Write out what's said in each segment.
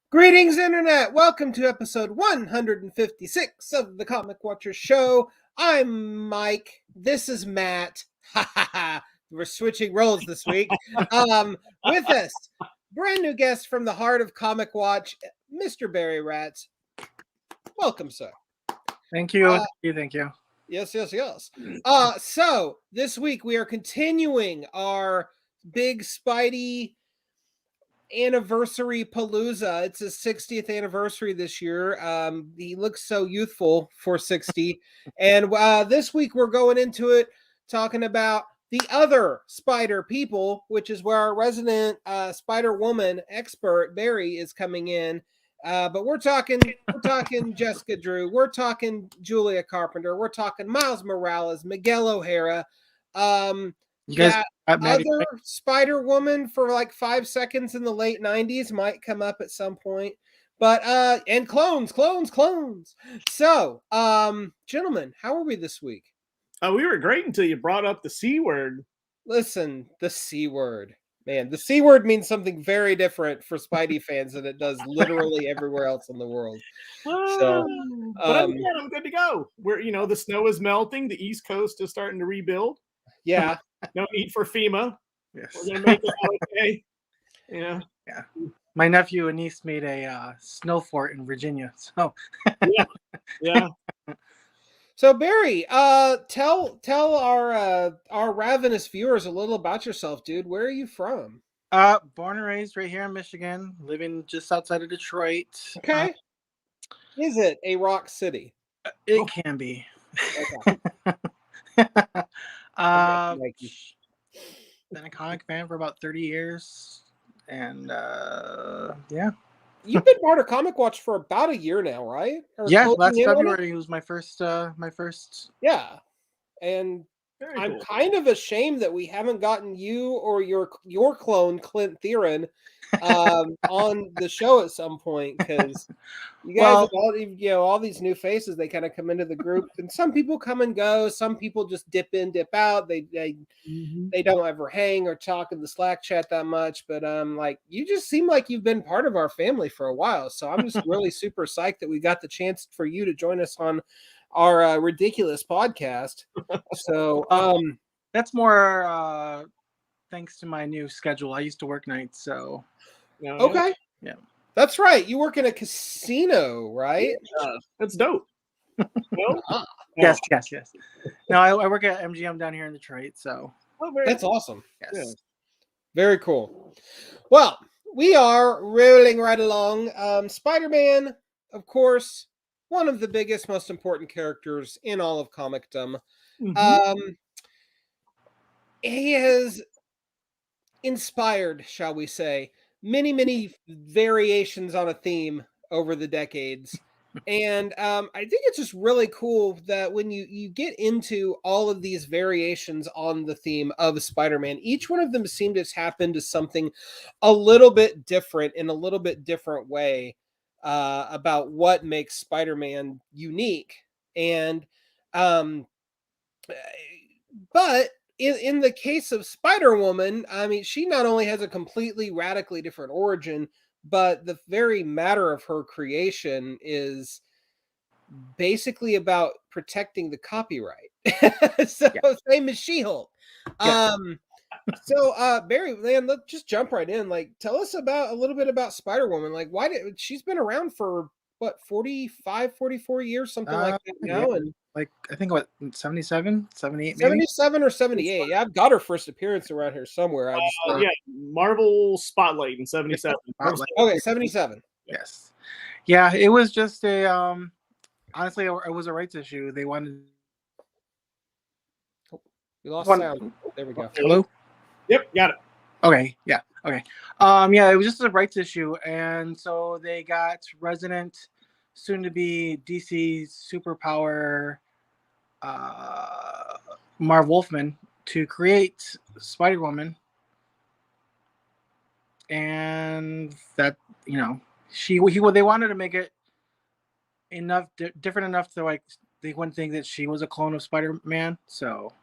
Greetings, Internet! Welcome to episode 156 of the Comic Watcher Show. I'm Mike. This is Matt. Ha ha ha! We're switching roles this week. With us, brand new guest from the heart of Comic Watch, Mr. Barry Ratz. Welcome, sir. Thank you. Thank you. Yes. So this week we are continuing our big Spidey anniversary palooza. It's his 60th anniversary this year. He looks so youthful for 60. And this week we're going into it talking about the other Spider people, which is where our resident Spider Woman expert Barry is coming in. But we're talking Jessica Drew, we're talking Julia Carpenter, we're talking Miles Morales, Miguel O'Hara. You guys, other Spider Woman for like 5 seconds in the late 90s might come up at some point. But and clones. So, gentlemen, how are we this week? We were great until you brought up the C word. Listen, the C word. Man, the C word means something very different for Spidey fans than it does literally everywhere else in the world. So, but I'm good to go. The snow is melting. The East Coast is starting to rebuild. Yeah. No need for FEMA. Yes. We're gonna make it out okay. Yeah. My nephew and niece made a snow fort in Virginia. So. Yeah. So Barry, tell our ravenous viewers a little about yourself, dude. Where are you from? Born and raised right here in Michigan, living just outside of Detroit. Okay. Is it a rock city? It can be. Okay. Been a comic fan for about 30 years, and yeah. You've been part of Comic Watch for about a year now, right? Yeah, last February was my first. Yeah, and I'm kind of ashamed that we haven't gotten you or your clone Clint Theron on the show at some point, because you guys have all these new faces. They kind of come into the group, and some people come and go. Some people just dip in, dip out. They don't ever hang or talk in the Slack chat that much. But like, you just seem like you've been part of our family for a while. So I'm just really super psyched that we got the chance for you to join us on our ridiculous podcast. So that's more thanks to my new schedule. I used to work nights, so okay. Yeah. That's right. You work in a casino, right? That's dope. Yes. No, I work at MGM down here in Detroit, so that's awesome. Yes. Yeah. Very cool. Well, we are rolling right along. Spider-Man, of course, one of the biggest, most important characters in all of comicdom. He has inspired, shall we say, many variations on a theme over the decades. And I think it's just really cool that when you get into all of these variations on the theme of Spider-Man, each one of them seem to tap into something a little bit different in a little bit different way about what makes Spider-Man unique. And but in the case of Spider-Woman, I mean, she not only has a completely radically different origin, but the very matter of her creation is basically about protecting the copyright. Same as She-Hulk. So Barry, man, let's just jump right in. Like, tell us a little bit about Spider-Woman. Like, she's been around for what, 45, 44 years, something like that now? And like, I think, what, 77, 78, maybe? 77 or 78. Yeah, I've got her first appearance around here somewhere. Marvel Spotlight in 77. Okay, 77. Yes. Yeah, it was just a, honestly, it was a rights issue. They wanted... We lost sound. There we go. Hello? Yep, got it. Okay, yeah, okay. Yeah, it was just a rights issue, and so they got resident, soon-to-be DC superpower Marv Wolfman to create Spider-Woman, and that, they wanted to make it different enough to, like, they wouldn't think that she was a clone of Spider-Man, so,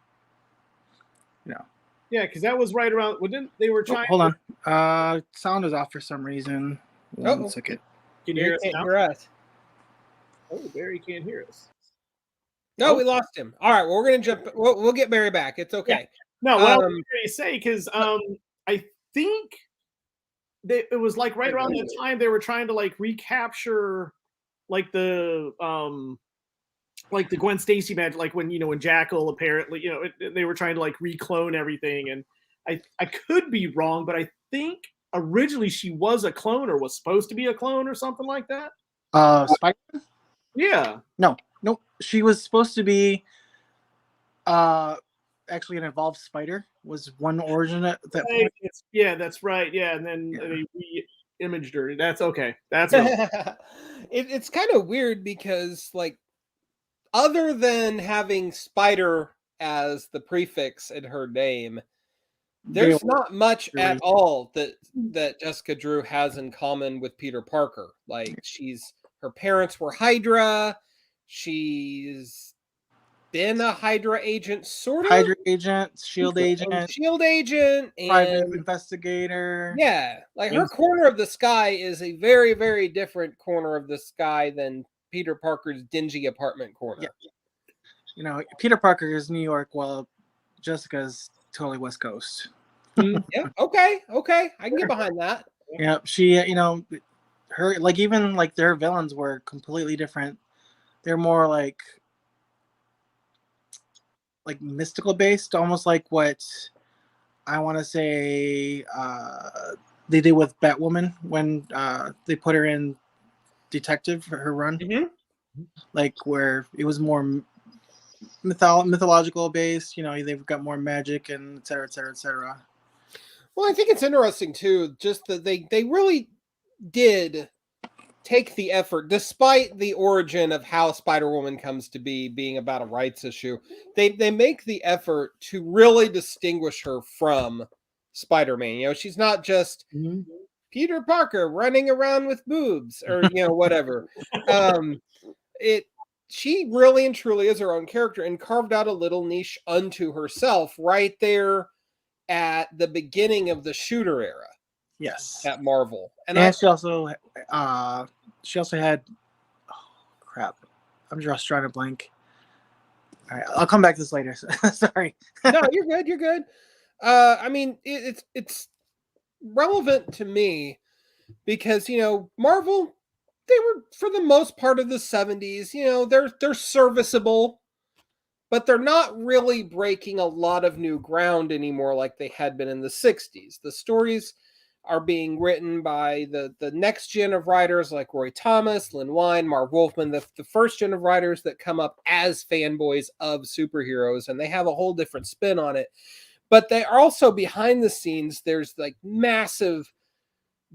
Yeah, because that was right around. They were trying. Hold on. Sound is off for some reason. One second. Can you hear us can't now? hear us. Oh, Barry can't hear us. No, we lost him. All right, well, we're gonna jump. We'll get Barry back. It's okay. No, what I was going to say, because I think it was like right around that time they were trying to like recapture like the Gwen Stacy magic, like when when Jackal apparently they were trying to like reclone everything, and I could be wrong, but I think originally she was a clone or was supposed to be a clone or something like that. Spider? Yeah. No, she was supposed to be actually an evolved spider was one origin at that point. Yeah, that's right. Yeah, and then they re-imaged her. That's okay. That's what it's kind of weird because like other than having spider as the prefix in her name, there's not much at all that Jessica Drew has in common with Peter Parker. Like her parents were Hydra. She's been a Hydra agent, sort of. Hydra agent, Shield agent, and private investigator. Yeah, like her corner of the sky is a very, very different corner of the sky than Peter Parker's dingy apartment corner. Yeah. Peter Parker is New York, while Jessica's totally West Coast. Yeah. Okay. I can get behind that. Yeah, she, her like even like their villains were completely different. They're more like mystical based, almost like what I want to say they did with Batwoman when they put her in Detective for her run. Like where it was more mythological based. They've got more magic and et cetera, et cetera, et cetera. Well, I think it's interesting too, just that they really did take the effort, despite the origin of how Spider-Woman comes to be being about a rights issue. They make the effort to really distinguish her from Spider-Man. She's not just Peter Parker running around with boobs or whatever. She really and truly is her own character and carved out a little niche unto herself right there at the beginning of the shooter era. Yes. At Marvel. And she also had crap. I'm just trying to blank. All right, I'll come back to this later. Sorry. No, you're good. I mean, it's relevant to me because Marvel, they were for the most part of the 70s, they're serviceable, but they're not really breaking a lot of new ground anymore like they had been in the 60s. The stories are being written by the next gen of writers like Roy Thomas, Lynn Wein, Marv Wolfman, the first gen of writers that come up as fanboys of superheroes, and they have a whole different spin on it. But they are also behind the scenes, there's like massive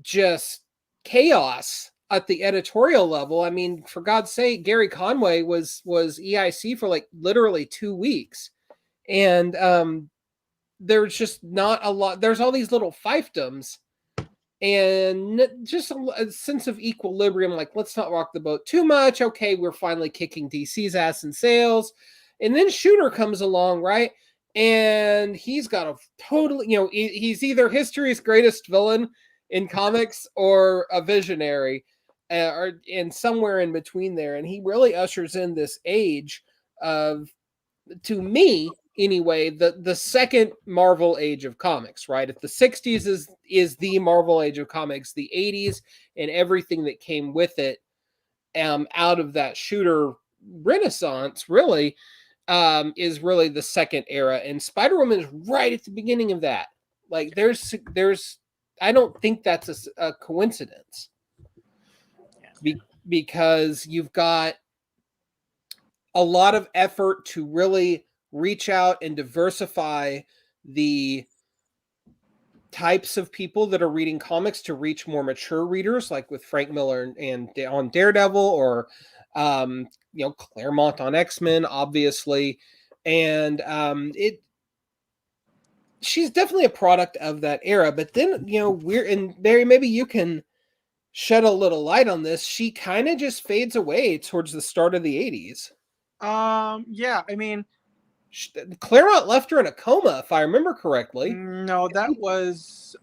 just chaos at the editorial level. I mean, for God's sake, Gary Conway was EIC for like literally 2 weeks. And there's just not a lot. There's all these little fiefdoms and just a sense of equilibrium. Like, let's not rock the boat too much. Okay, we're finally kicking DC's ass in sales. And then Shooter comes along, right? And he's got a totally, he's either history's greatest villain in comics or a visionary, and somewhere in between there. And he really ushers in this age of, to me anyway, the second Marvel age of comics, right? If the 60s is the Marvel age of comics, the 80s and everything that came with it, out of that Shooter renaissance, really, is really the second era. And Spider-Woman is right at the beginning of that. Like there's I don't think that's a coincidence. Because you've got a lot of effort to really reach out and diversify the types of people that are reading comics to reach more mature readers, like with Frank Miller and on Daredevil, or Claremont on X-Men, obviously. And she's definitely a product of that era. But then, Barry, maybe you can shed a little light on this. She kind of just fades away towards the start of the 80s. Yeah, I mean, Claremont left her in a coma, if I remember correctly. No, that was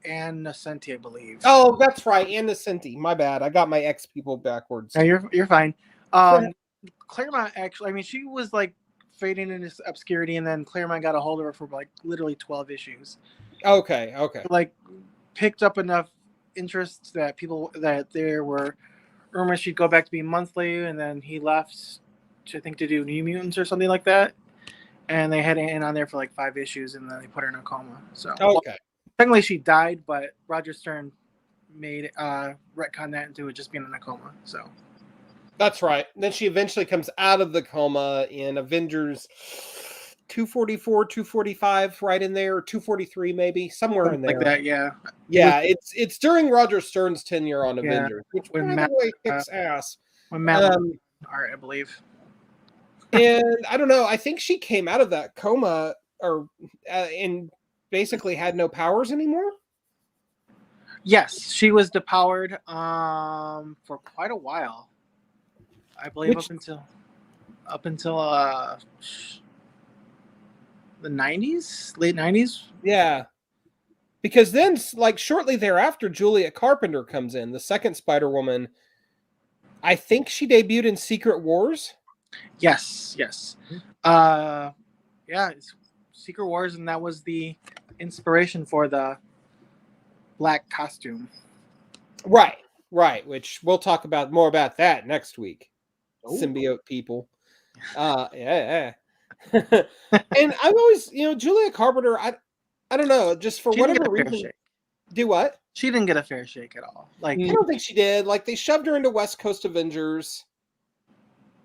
and Nascenti, I believe. Oh, that's right, and Nascenti. My bad. I got my X people backwards. No, you're fine. Claremont actually, I mean, she was like fading into obscurity, and then Claremont got a hold of her for like literally 12 issues. Okay. Like picked up enough interest that there were rumors she'd go back to being monthly, and then he left to do New Mutants or something like that. And they had Anne on there for like 5 issues, and then they put her in a coma. So Okay. Technically she died, but Roger Stern made retcon that into it just being in a coma. So That's right. Then she eventually comes out of the coma in Avengers 244, 245, right in there, or 243 maybe, somewhere in there. like that, yeah. Yeah, it's during Roger Stern's tenure on Yeah, Avengers, which by when the Matt, way kicks ass. when Matt art, I believe. And I don't know, I think she came out of that coma or and basically had no powers anymore. Yes, she was depowered for quite a while. I believe up until the 90s, late 90s. Yeah. Because then, like, shortly thereafter, Julia Carpenter comes in, the second Spider-Woman. I think she debuted in Secret Wars. Yes. Yeah, it's Secret Wars, and that was the inspiration for the black costume. Right, which we'll talk about more about that next week. Symbiote people. Yeah. And I've always, Julia Carpenter, I don't know, just for whatever reason. Do what? She didn't get a fair shake at all. Like, I don't think she did. Like, they shoved her into West Coast Avengers,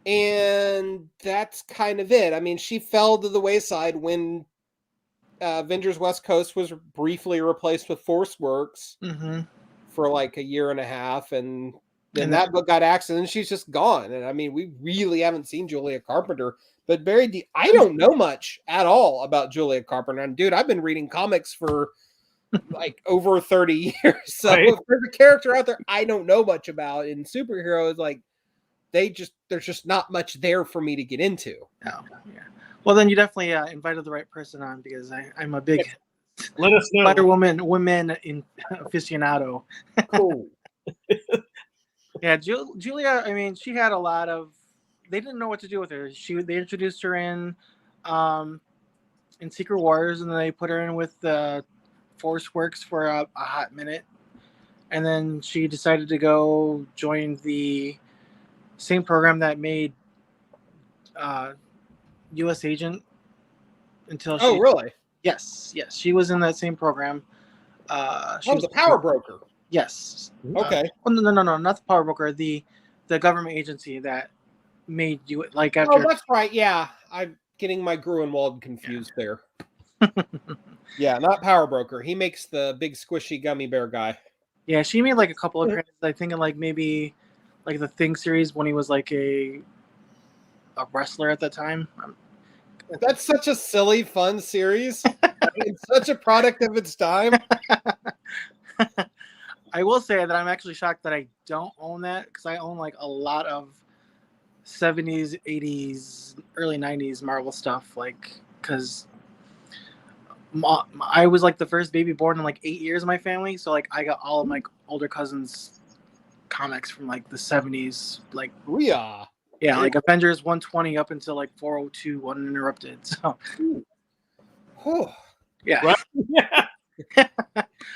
and that's kind of it. I mean, she fell to the wayside when Avengers West Coast was briefly replaced with Force Works for like a year and a half, and then that book got axed, and then she's just gone. And I mean, we really haven't seen Julia Carpenter. But I don't know much at all about Julia Carpenter. And dude, I've been reading comics for like over 30 years. So if there's a character out there I don't know much about in superheroes, like there's just not much there for me to get into. Oh, yeah. Well, then you definitely invited the right person on, because I'm a big let us know women in aficionado. Cool. Yeah, Julia. I mean, she had a lot of. They didn't know what to do with her. They introduced her in Secret Wars, and then they put her in with the Force Works for a hot minute, and then she decided to go join the same program that made U.S. Agent until she. Oh, really? Yes, she was in that same program. She was a power broker. Yes. Okay. No, not the power broker. The government agency that made you like after. Oh, that's right. Yeah, I'm getting my Gruenwald confused there. Yeah, not power broker. He makes the big squishy gummy bear guy. Yeah, she made like a couple of appearances. I think in like maybe like the Thing series when he was like a wrestler at that time. That's such a silly, fun series. It's such a product of its time. I will say that I'm actually shocked that I don't own that, because I own like a lot of 70s, 80s, early 90s Marvel stuff. Like, because I was like the first baby born in like 8 years of my family, so like I got all of my older cousins' comics from like the 70s, like yeah, like Avengers 120 up until like 402 uninterrupted. So yeah.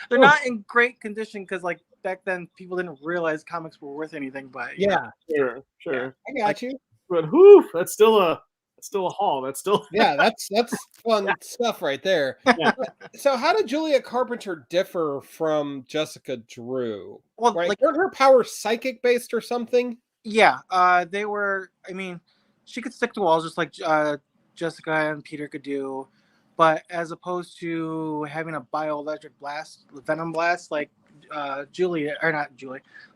They're not in great condition, because like back then people didn't realize comics were worth anything. But sure. Yeah, I got you. But that's still a haul. That's still that's fun stuff right there. Yeah. So how did Julia Carpenter differ from Jessica Drew? Well, right? like, weren't her powers psychic based or something? Yeah, they were. I mean, she could stick to walls just like Jessica and Peter could do, but as opposed to having a bioelectric blast, venom blast, like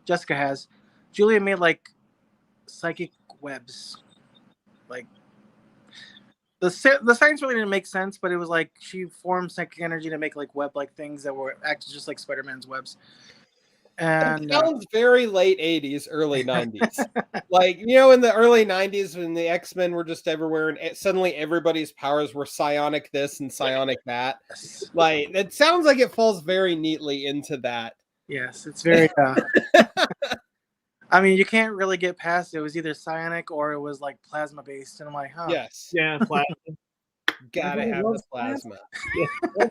Jessica has. Julia made like psychic webs. Like the science really didn't make sense, but it was like she formed psychic energy to make like web-like things that were acted just like Spider-Man's webs. And it sounds very late 80s, early 90s. Like, you know, in the early 90s when the X-Men were just everywhere and suddenly everybody's powers were psionic this and psionic that. yes, Like, it sounds like it falls very neatly into that. yes, it's very. I mean, you can't really get past it. It was either psionic or it was like plasma based, and I'm like, huh. Yes. Yeah, plasma. Gotta have the plasma. Yeah.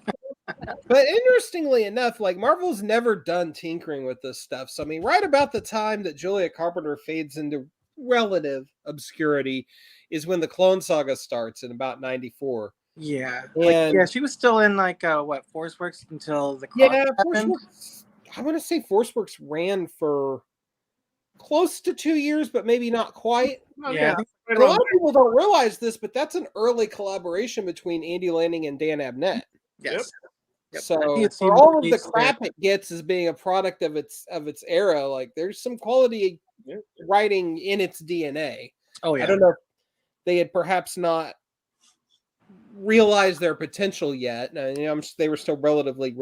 But interestingly enough, like Marvel's never done tinkering with this stuff. So I mean, right about the time that Julia Carpenter fades into relative obscurity is when the Clone Saga starts in about 94. Yeah, And yeah, she was still in like what ForceWorks until the cross yeah, happened. I want to say ForceWorks ran for close to 2 years, but maybe not quite. Oh, Yeah, I think And a lot of people don't realize this, but that's an early collaboration between Andy Lanning and Dan Abnett. yes. Yep. I So think it's for even all of the released crap it gets as being a product of its era, like there's some quality writing in its DNA. Oh yeah. I don't know if they had perhaps not realized their potential yet. You know, they were still relatively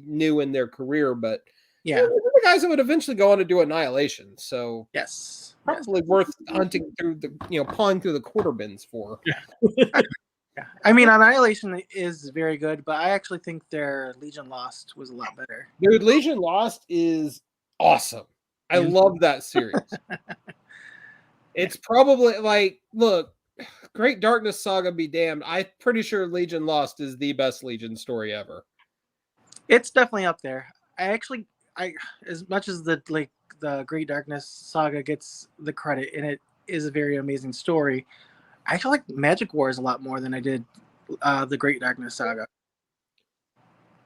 new in their career, but Yeah. you know, the guys that would eventually go on to do Annihilation. So Yes. probably worth hunting through the, you know, pawing through the quarter bins for. Yeah. I mean, Annihilation is very good, but I actually think their Legion Lost was a lot better. Dude, Legion Lost is awesome. I love that series. It's probably like, look, Great Darkness Saga be damned. I'm pretty sure Legion Lost is the best Legion story ever. It's definitely up there. I as much as the Great Darkness Saga gets the credit, and it is a very amazing story, I actually like Magic Wars a lot more than I did the Great Darkness Saga.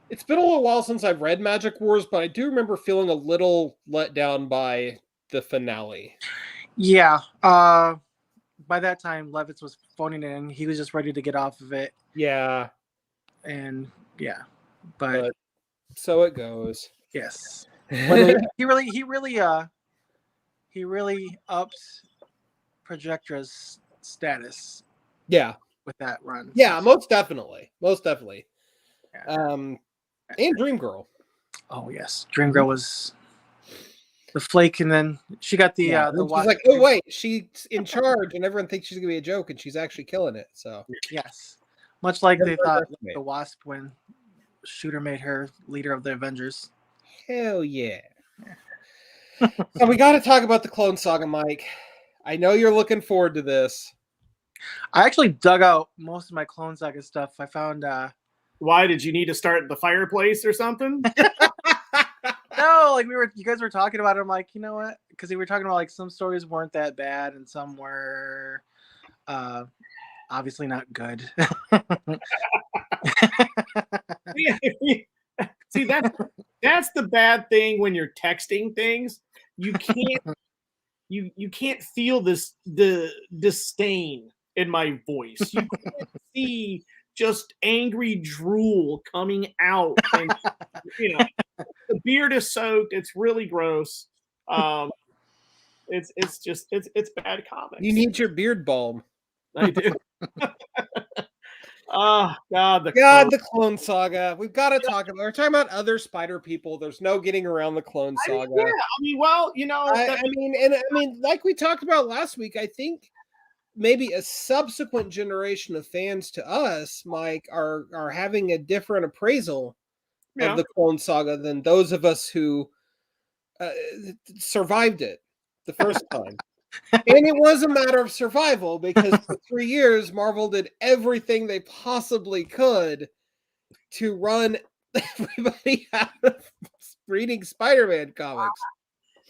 It's been a little while since I've read Magic Wars, but I do remember feeling a little let down by the finale. Yeah. By that time, Levitz was phoning it in. He was just ready to get off of it. Yeah. And yeah. But so it goes. Yes. But he really upped Projectra's status. Yeah. With that run. Yeah, most definitely. Most definitely. Yeah. And Dream Girl. Oh yes. Dream Girl was the flake, and then she got the she's like, oh wait, she's in charge, and everyone thinks she's gonna be a joke, and she's actually killing it. So yes. Much like they thought the Wasp when Shooter made her leader of the Avengers. Hell yeah. So we got to talk about the Clone Saga, Mike. I know you're looking forward to this. I actually dug out most of my Clone Saga stuff. I found. Why did you need to start the fireplace or something? No, like you guys were talking about it. I'm like, you know what? Because we were talking about like some stories weren't that bad and some were, obviously not good. See, that's the bad thing when you're texting things. You can't you can't feel the disdain in my voice. You can't see just angry drool coming out, and you know the beard is soaked. It's really gross. It's bad comics. You need your beard balm. I do. Oh God, the Clone Saga. We've got to talk about. We're talking about other Spider people. There's no getting around the Clone Saga. I mean, well, you know, I mean, like we talked about last week, I think maybe a subsequent generation of fans to us, Mike, are having a different appraisal of the Clone Saga than those of us who survived it the first time. And it was a matter of survival because for 3 years, Marvel did everything they possibly could to run everybody out of reading Spider-Man comics.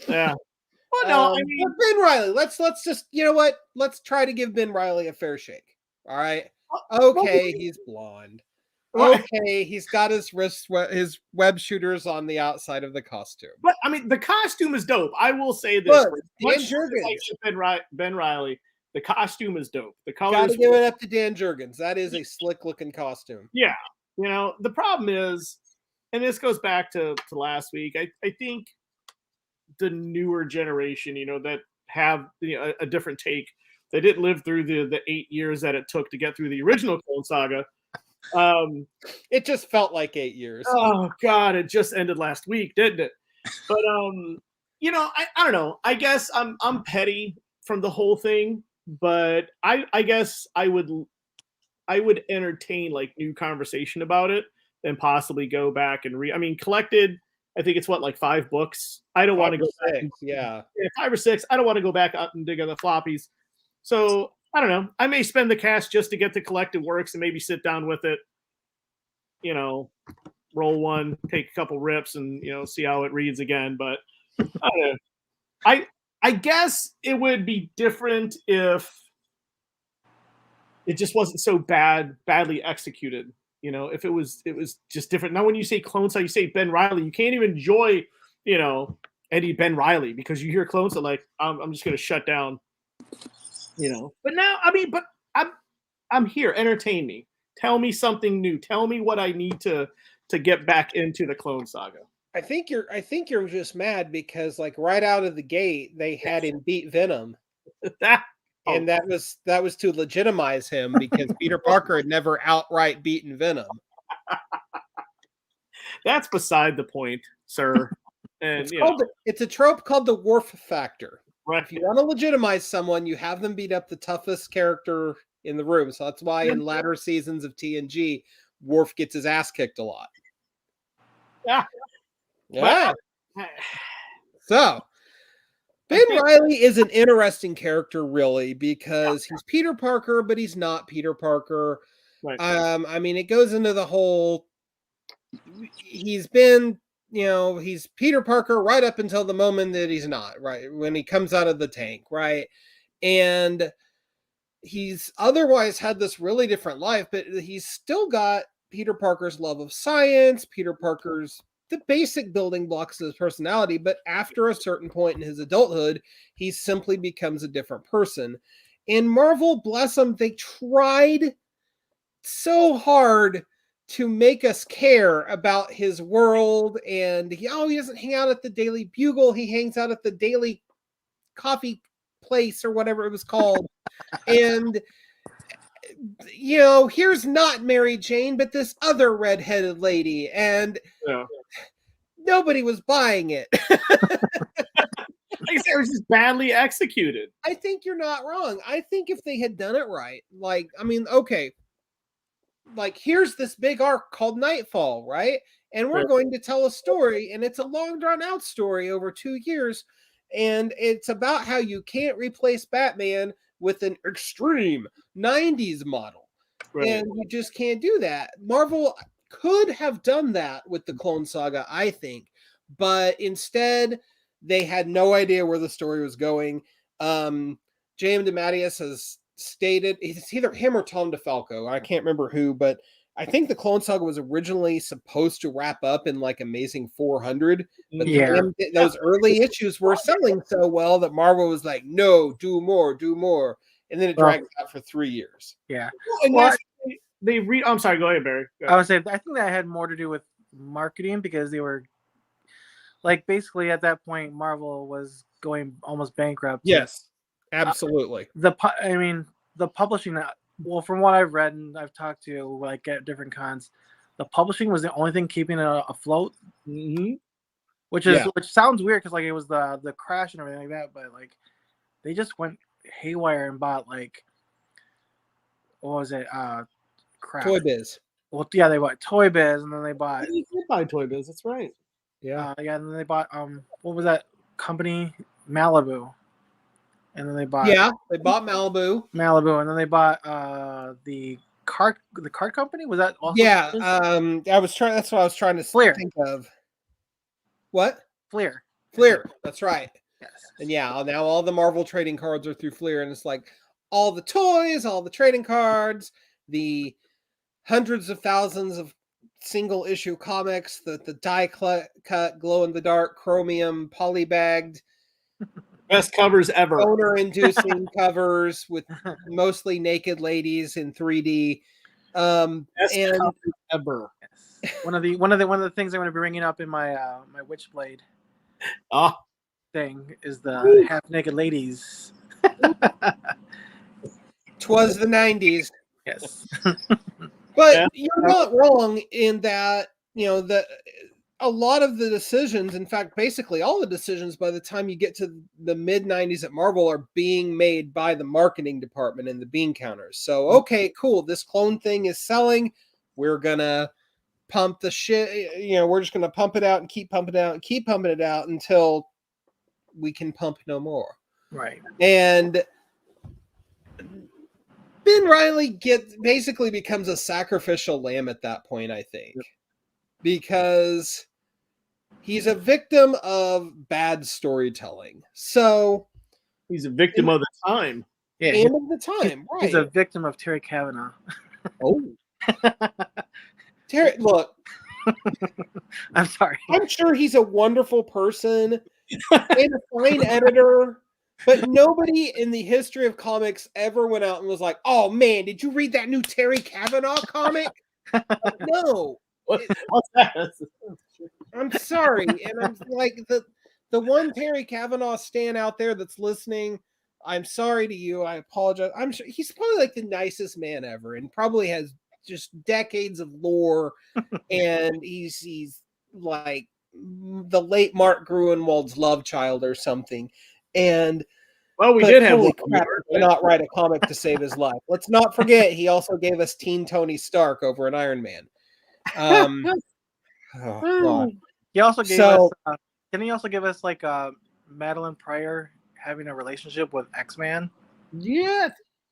Yeah. Well, no, I mean, Ben Reilly. Let's just, you know what? Let's try to give Ben Reilly a fair shake. All right. Okay, he's blonde. Okay, he's got his his web shooters on the outside of the costume. But I mean, the costume is dope. I will say this: Dan Jurgens. Ben Reilly, the costume is dope. The color. Got to give it up to Dan Jurgens. That is a slick-looking costume. Yeah, you know the problem is, and this goes back to last week. I think the newer generation, you know, that have a different take. They didn't live through the 8 years that it took to get through the original Clone Saga. It just felt like 8 years. Oh God, it just ended last week, didn't it? But you know, I don't know. I guess I'm petty from the whole thing, but I guess I would entertain like new conversation about it and possibly go back and read. I mean, collected, I think it's what, like 5 books. I don't want to go back and, yeah. 5 or 6. I don't want to go back up and dig on the floppies. So I don't know. I may spend the cash just to get the collected works and maybe sit down with it. You know, roll one, take a couple rips, and see how it reads again. But I don't know. I guess it would be different if it just wasn't so badly executed. If it was just different. Now, when you say Clone Saga, you say Ben Riley, you can't even enjoy, Eddie Ben Riley because you hear Clone Saga, like I'm just gonna shut down. But now, I mean, but I'm here. Entertain me. Tell me something new. Tell me what I need to get back into the Clone Saga. I think you're just mad because like right out of the gate they had him beat Venom. And that was to legitimize him because Peter Parker had never outright beaten Venom. That's beside the point, sir. And it's a trope called the Worf factor. Right. If you want to legitimize someone, you have them beat up the toughest character in the room. So that's why in latter seasons of TNG, Worf gets his ass kicked a lot. Yeah. So Ben Riley is an interesting character, really, because he's Peter Parker, but he's not Peter Parker. Right. I mean, it goes into the whole. He's been, he's Peter Parker right up until the moment that he's not, right? When he comes out of the tank, right? And he's otherwise had this really different life, but he's still got Peter Parker's love of science, Peter Parker's the basic building blocks of his personality, but after a certain point in his adulthood, he simply becomes a different person. And Marvel, bless them, they tried so hard to make us care about his world. And he doesn't hang out at the Daily Bugle. He hangs out at the Daily Coffee Place or whatever it was called. And here's not Mary Jane, but this other redheaded lady. And nobody was buying it. Like I said, it was just badly executed. I think you're not wrong. I think if they had done it right, okay, like here's this big arc called Nightfall, right? And we're going to tell a story, and it's a long drawn out story over 2 years, and it's about how you can't replace Batman with an extreme 90s model. Right. And you just can't do that. Marvel could have done that with the Clone Saga, I think, but instead they had no idea where the story was going. J.M. DeMatteis has stated, it's either him or Tom DeFalco, I can't remember who, but I think the Clone Saga was originally supposed to wrap up in like Amazing 400, but those early issues were selling so well that Marvel was like, no, do more, and then it dragged out for 3 years. Yeah. I'm sorry, go ahead, Barry. I would say I think that had more to do with marketing because they were like basically at that point Marvel was going almost bankrupt. Yes, absolutely. The publishing, well, from what I've read and I've talked to like at different cons, the publishing was the only thing keeping it afloat. Mm-hmm. Which sounds weird because like it was the crash and everything like that, but like they just went haywire and bought like what was it? Crap. Toy Biz. Well, yeah, they bought Toy Biz, and then they bought. You did buy Toy Biz. That's right. Yeah. And then they bought what was that company? Malibu. And then they bought. Yeah, they bought Malibu, and then they bought the cart company. Was that also? Yeah. That's what I was trying to think of. What? Fleer. That's right. Yes. And now all the Marvel trading cards are through Fleer, and it's like all the toys, all the trading cards, the hundreds of thousands of single issue comics, the die cut, glow in the dark, chromium, polybagged, best covers ever, owner inducing covers with mostly naked ladies in 3D. Best covers ever. Yes. One of the things I'm going to be bringing up in my my Witchblade thing is the half naked ladies. 'Twas the 90s. Yes. But you're not wrong in that, a lot of the decisions, in fact, basically all the decisions by the time you get to the mid-90s at Marvel are being made by the marketing department and the bean counters. So, okay, cool. This clone thing is selling. We're going to pump the shit. We're just going to pump it out and keep pumping it out and keep pumping it out until we can pump no more. Right. And Ben Reilly basically becomes a sacrificial lamb at that point, I think. Yep. Because he's a victim of bad storytelling. So he's a victim of the time. Yeah, and of the time, right. He's a victim of Terry Kavanagh. Oh. Terry, look. I'm sorry. I'm sure he's a wonderful person and a fine editor, but nobody in the history of comics ever went out and was like, "Oh man, did you read that new Terry Kavanagh comic?" No. What's that? I'm sorry, and I'm like the one Terry Kavanagh stan out there that's listening. I'm sorry to you. I apologize. I'm sure he's probably like the nicest man ever, and probably has just decades of lore. And he's like the late Mark Gruenwald's love child or something. And well, we did have not write a comic to save his life. Let's not forget he also gave us Teen Tony Stark over an Iron Man. Oh, God. He also gave us. Didn't he also give us like Madeline Pryor having a relationship with X-Man? Yeah,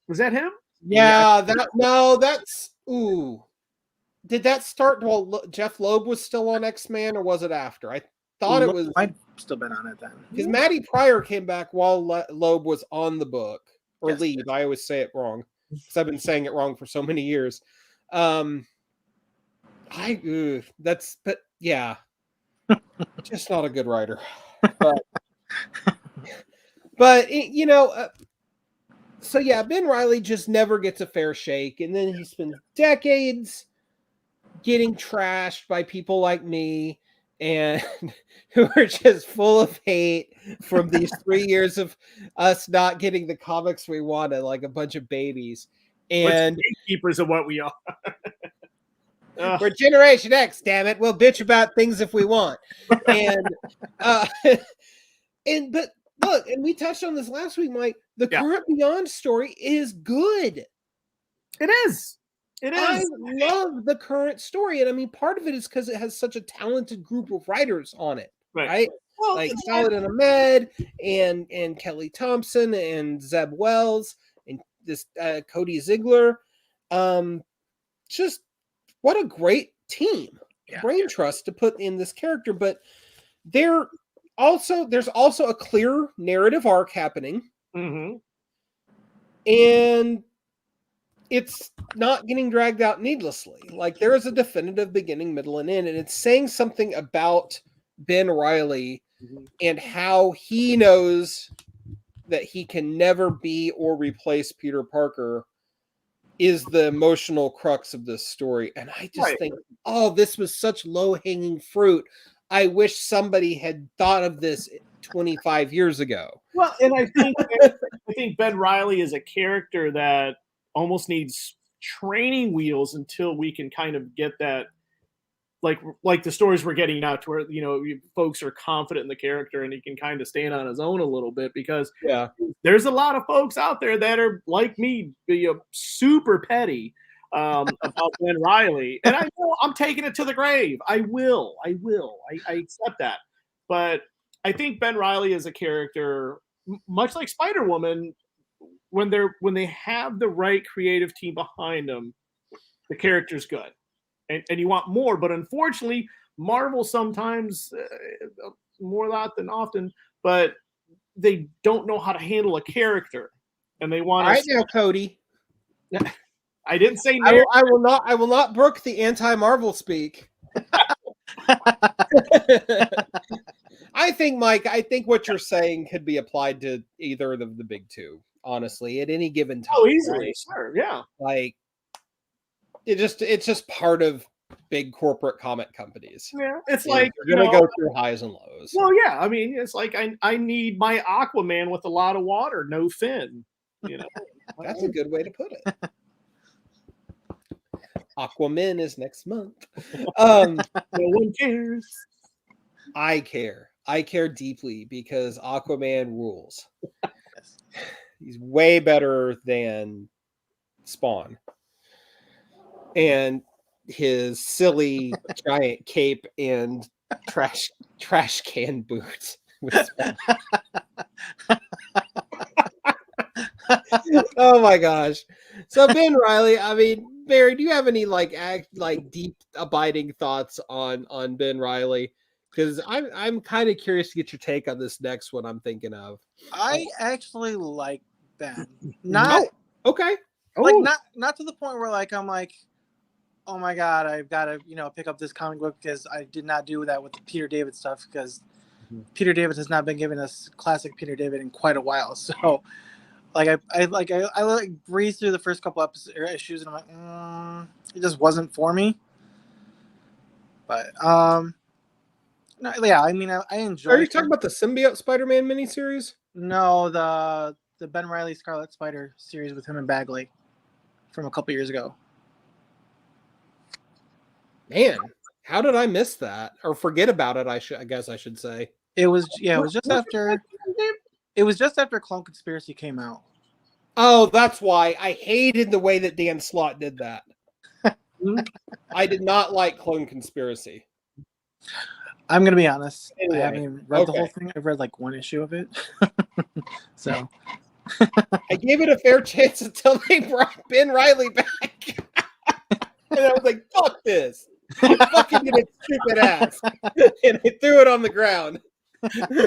was that him? Yeah, that's ooh. Did that start while Jeff Loeb was still on X-Man, or was it after? I thought it was. I'd still been on it then. Because Matty Pryor came back while Loeb was on the book, or yes, Leeb. Yes. I always say it wrong because I've been saying it wrong for so many years. But yeah, just not a good writer. But so yeah, Ben Reilly just never gets a fair shake, and then he spends decades getting trashed by people like me, and who are just full of hate from these 3 years of us not getting the comics we wanted, like a bunch of babies. And gatekeepers of what we are. We're Generation X, damn it. We'll bitch about things if we want. And but look, and we touched on this last week, Mike. The current Beyond story is good. It is. It is. I love the current story. And I mean, part of it is because it has such a talented group of writers on it. Right? Well, like Saladin Ahmed and Kelly Thompson and Zeb Wells and this Cody Ziegler. Just what a great team. Brain trust to put in this character. But there's also a clear narrative arc happening. Mm-hmm. And it's not getting dragged out needlessly. Like there is a definitive beginning, middle, and end, and it's saying something about Ben Reilly and how he knows that he can never be or replace Peter Parker is the emotional crux of this story. And I just think, this was such low-hanging fruit. I wish somebody had thought of this 25 years ago. Well, and I think Ben Reilly is a character that almost needs training wheels until we can kind of get that, like the stories we're getting out to where, folks are confident in the character and he can kind of stand on his own a little bit, because there's a lot of folks out there that are like me, super petty about Ben Reilly. And I know I'm taking it to the grave. I will. I accept that. But I think Ben Reilly is a character, much like Spider-Woman, when they have the right creative team behind them, the character's good, and you want more. But unfortunately, Marvel sometimes more that than often, but they don't know how to handle a character, and they want. All right, now, Cody. I didn't say. I will not brook the anti-Marvel speak. I think, Mike. I think what you're saying could be applied to either of the big two. Honestly, at any given time. Oh, easily, sure, yeah. Like it's just part of big corporate comic companies. Yeah, it's like you're gonna go through highs and lows. Well, yeah, I mean, it's like I need my Aquaman with a lot of water, no fin. That's a good way to put it. Aquaman is next month. No one cares. I care. I care deeply because Aquaman rules. Yes. He's way better than Spawn. And his silly giant cape and trash can boots with Spawn. Oh my gosh. So Ben Riley, I mean, Barry, do you have any like deep abiding thoughts on Ben Riley? Because I'm kind of curious to get your take on this next one I'm thinking of. I actually like Ben. Not Okay. like Oh, not to the point where like I'm like, oh my god, I've got to pick up this comic book, because I did not do that with the Peter David stuff, because Peter David has not been giving us classic Peter David in quite a while. So like I breezed through the first couple episodes or issues, and I'm like, it just wasn't for me. But no, yeah, I mean I enjoy. Are you talking about the Symbiote Spider-Man miniseries? No, the Ben Riley Scarlet Spider series with him and Bagley from a couple years ago. Man, how did I miss that or forget about it? I guess I should say. It was just after Clone Conspiracy came out. Oh, that's why I hated the way that Dan Slott did that. I did not like Clone Conspiracy. I'm gonna be honest. Anyway, I haven't even read the whole thing. I've read like one issue of it. So I gave it a fair chance until they brought Ben Riley back. And I was like, fuck this. You fucking did it, stupid ass. And I threw it on the ground.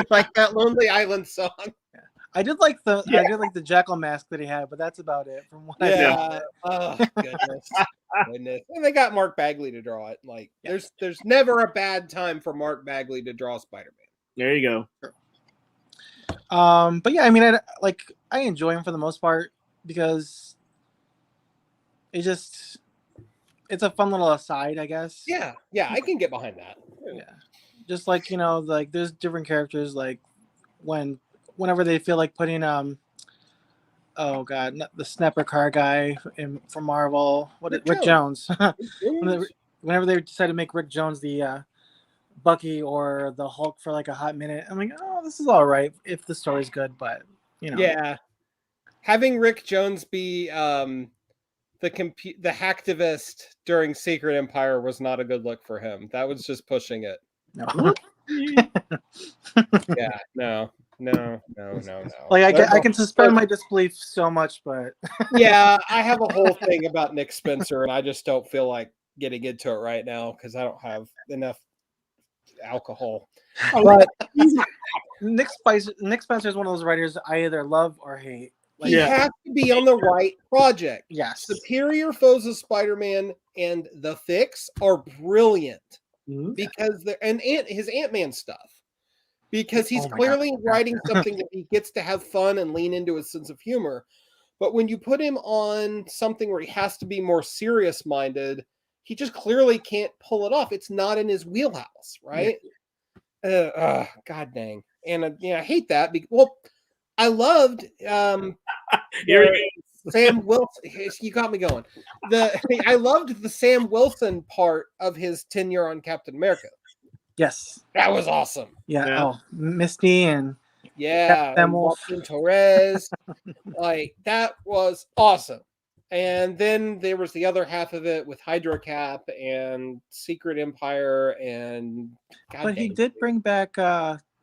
Like that Lonely Island song. I did like the jackal mask that he had, but that's about it from what Yeah. Oh goodness. Goodness. And they got Mark Bagley to draw it. Like there's never a bad time for Mark Bagley to draw Spider-Man. there you go. But yeah, I mean, I enjoy him for the most part, because it's a fun little aside, I guess. Yeah, I can get behind that. Yeah, just like like there's different characters, like whenever they feel like putting oh god, the Snapper car guy from Marvel, Rick Jones. Whenever they decide to make Rick Jones the Bucky or the Hulk for like a hot minute, I'm like, oh, this is all right if the story's good, but Yeah, having Rick Jones be the hacktivist during Secret Empire was not a good look for him. That was just pushing it. No. Yeah, no. Like I can suspend my disbelief so much, but yeah, I have a whole thing about Nick Spencer, and I just don't feel like getting into it right now because I don't have enough alcohol. But Nick Spencer is one of those writers I either love or hate. Like, he has to be on the right project. Yes. Superior Foes of Spider-Man and The Fix are brilliant because they're his Ant-Man stuff. Because he's clearly writing something that he gets to have fun and lean into his sense of humor. But when you put him on something where he has to be more serious-minded, he just clearly can't pull it off. It's not in his wheelhouse, right? Yeah. God dang. And I hate that. I loved Sam Wilson. You got me going. I loved the Sam Wilson part of his tenure on Captain America. Yes, that was awesome. Yeah. Oh, Misty and and Torres, like that was awesome. And then there was the other half of it with Hydra Cap and Secret Empire, and he did bring back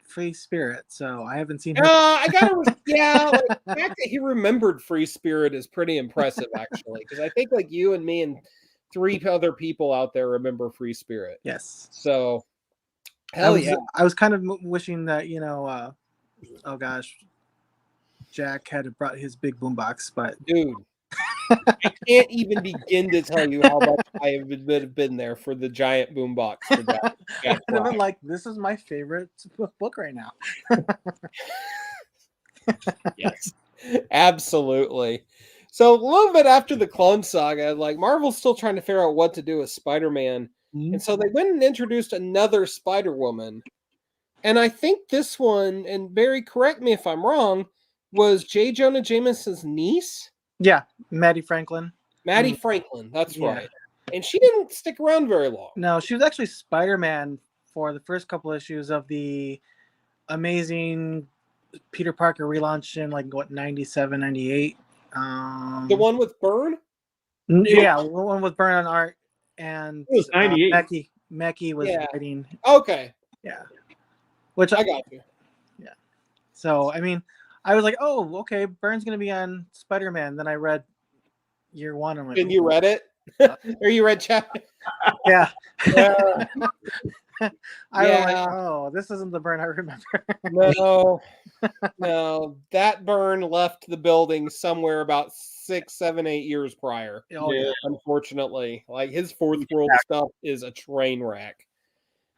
Free Spirit, so I haven't seen her. I gotta, the fact that he remembered Free Spirit is pretty impressive, actually, because I think like you and me and 3 other people out there remember Free Spirit. Yes. So. I was kind of wishing that oh gosh, Jack had brought his big boombox, but dude, I can't even begin to tell you how much I have been there for the giant boombox. I've been like, this is my favorite book right now. Yes, absolutely. So a little bit after the Clone Saga, like Marvel's still trying to figure out what to do with Spider-Man. And so they went and introduced another Spider-Woman. And I think this one, and Barry, correct me if I'm wrong, was J. Jonah Jameson's niece? Yeah, Maddie Franklin. Franklin, that's right. And she didn't stick around very long. No, she was actually Spider-Man for the first couple issues of the Amazing Peter Parker relaunch in like what 97, 98. The one with Byrne? Yeah, the one with Byrne on art and It was 98. Mecki was writing. Okay. Yeah. Which I got you. Yeah. So I mean, I was like, oh, okay, Byrne's gonna be on Spider-Man. Then I read year one. I'm like, and you read it? Or you read chapter? Yeah. Yeah. I was like, oh, this isn't the Byrne I remember. No, that Byrne left the building somewhere about 6, 7, 8 years prior. Oh, yeah. Unfortunately, like his Fourth World stuff is a train wreck.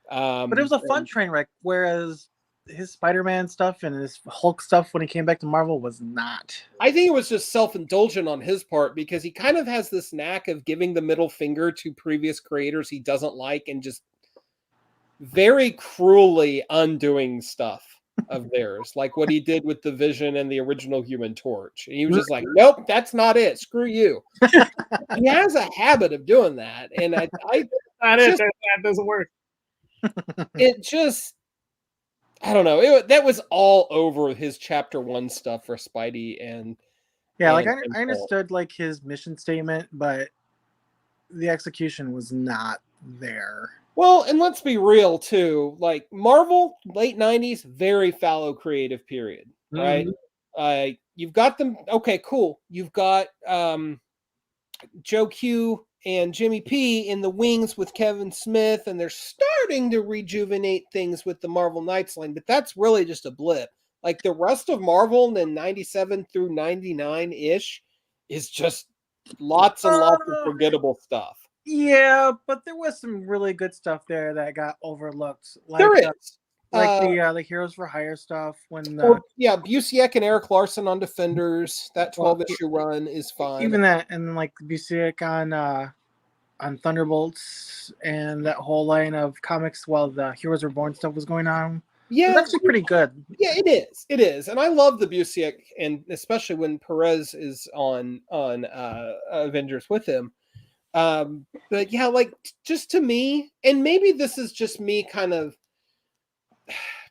But it was a fun train wreck, whereas his Spider-Man stuff and his Hulk stuff when he came back to Marvel was not. I think it was just self-indulgent on his part because he kind of has this knack of giving the middle finger to previous creators he doesn't like and just very cruelly undoing stuff of theirs, like what he did with the Vision and the original Human Torch. And he was just like, nope, that's not it. Screw you. He has a habit of doing that. And that doesn't work. It just, I don't know. That was all over his chapter 1 stuff for Spidey and I understood like his mission statement, but the execution was not there. Well, and let's be real too. Like Marvel, late 90s, very fallow creative period, right? Mm-hmm. You've got them. Okay, cool. You've got Joe Q and Jimmy P in the wings with Kevin Smith, and they're starting to rejuvenate things with the Marvel Knights line, but that's really just a blip. Like the rest of Marvel in 97 through 99-ish is just lots and lots of forgettable stuff. Yeah, but there was some really good stuff there that got overlooked. Like, there is. The Heroes for Hire stuff. Busiek and Eric Larson on Defenders. That 12-issue run is fine. Even that, and like Busiek on Thunderbolts and that whole line of comics while the Heroes Reborn stuff was going on. Yeah, it's actually pretty good. Yeah, it is. It is, and I love the Busiek, and especially when Perez is on Avengers with him. But yeah, like just to me, and maybe this is just me kind of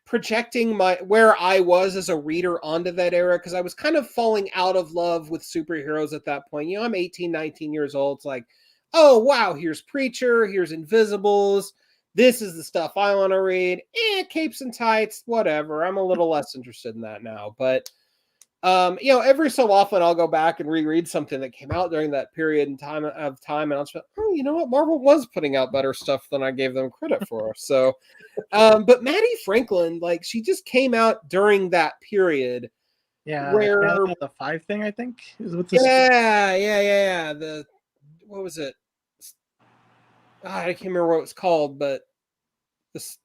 projecting where I was as a reader onto that era, because I was kind of falling out of love with superheroes at that point. You know, I'm 18, 19 years old. It's like, oh wow, here's Preacher, here's Invisibles. This is the stuff I want to read. Capes and tights, whatever. I'm a little less interested in that now, but every so often I'll go back and reread something that came out during that period in time, and I'll just, you know what? Marvel was putting out better stuff than I gave them credit for. So, but Maddie Franklin, like, she just came out during that period. Yeah, where the 5 thing, I think, is what this. Yeah. What was it? I can't remember what it was called, but this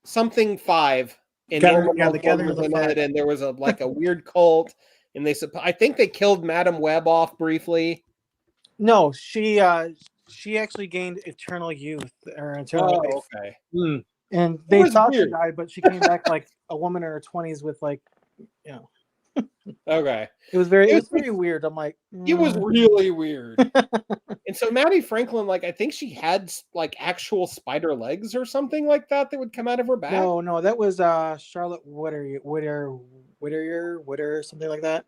something 5. And the Gathering of the Five. And there was a weird cult, and I think they killed Madam Web off briefly. No, she actually gained eternal youth or eternal life. Okay. And they thought she died, but she came back like a woman in her 20s with Okay. It was very weird. I'm like, It was really weird. And so Maddie Franklin, like, I think she had like actual spider legs or something like that would come out of her back. No, that was Charlotte Whitter, something like that.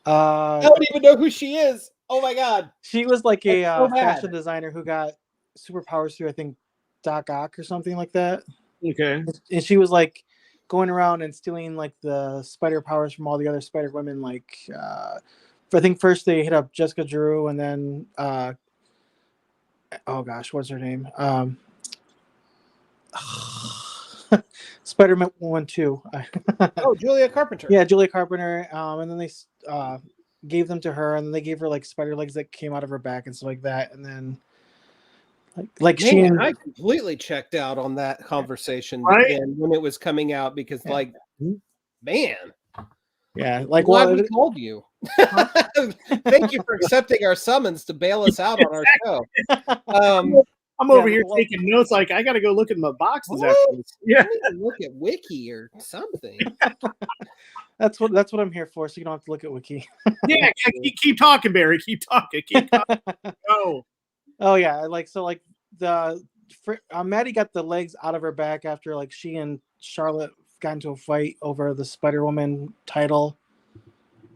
I don't even know who she is. Oh my god. She was like a fashion designer who got superpowers through, I think, Doc Ock or something like that. Okay. And she was like going around and stealing like the spider powers from all the other Spider Women. Like, I think first they hit up Jessica Drew, and then oh gosh, what's her name? Spider-Man 1-2. Oh, Julia Carpenter. Yeah, Julia Carpenter. And then they gave them to her, and then they gave her like spider legs that came out of her back and stuff like that. And then I completely checked out on that conversation when it was coming out because man. Yeah, like glad we called you. Thank you for accepting our summons to bail us out on our show. I'm over here taking notes. Like, I got to go look at my boxes after this. Yeah, look at Wiki or something. That's what I'm here for. So you don't have to look at Wiki. Yeah, keep talking, Barry. Keep talking. Oh. Oh yeah, the Maddie got the legs out of her back after like she and Charlotte got into a fight over the Spider-Woman title,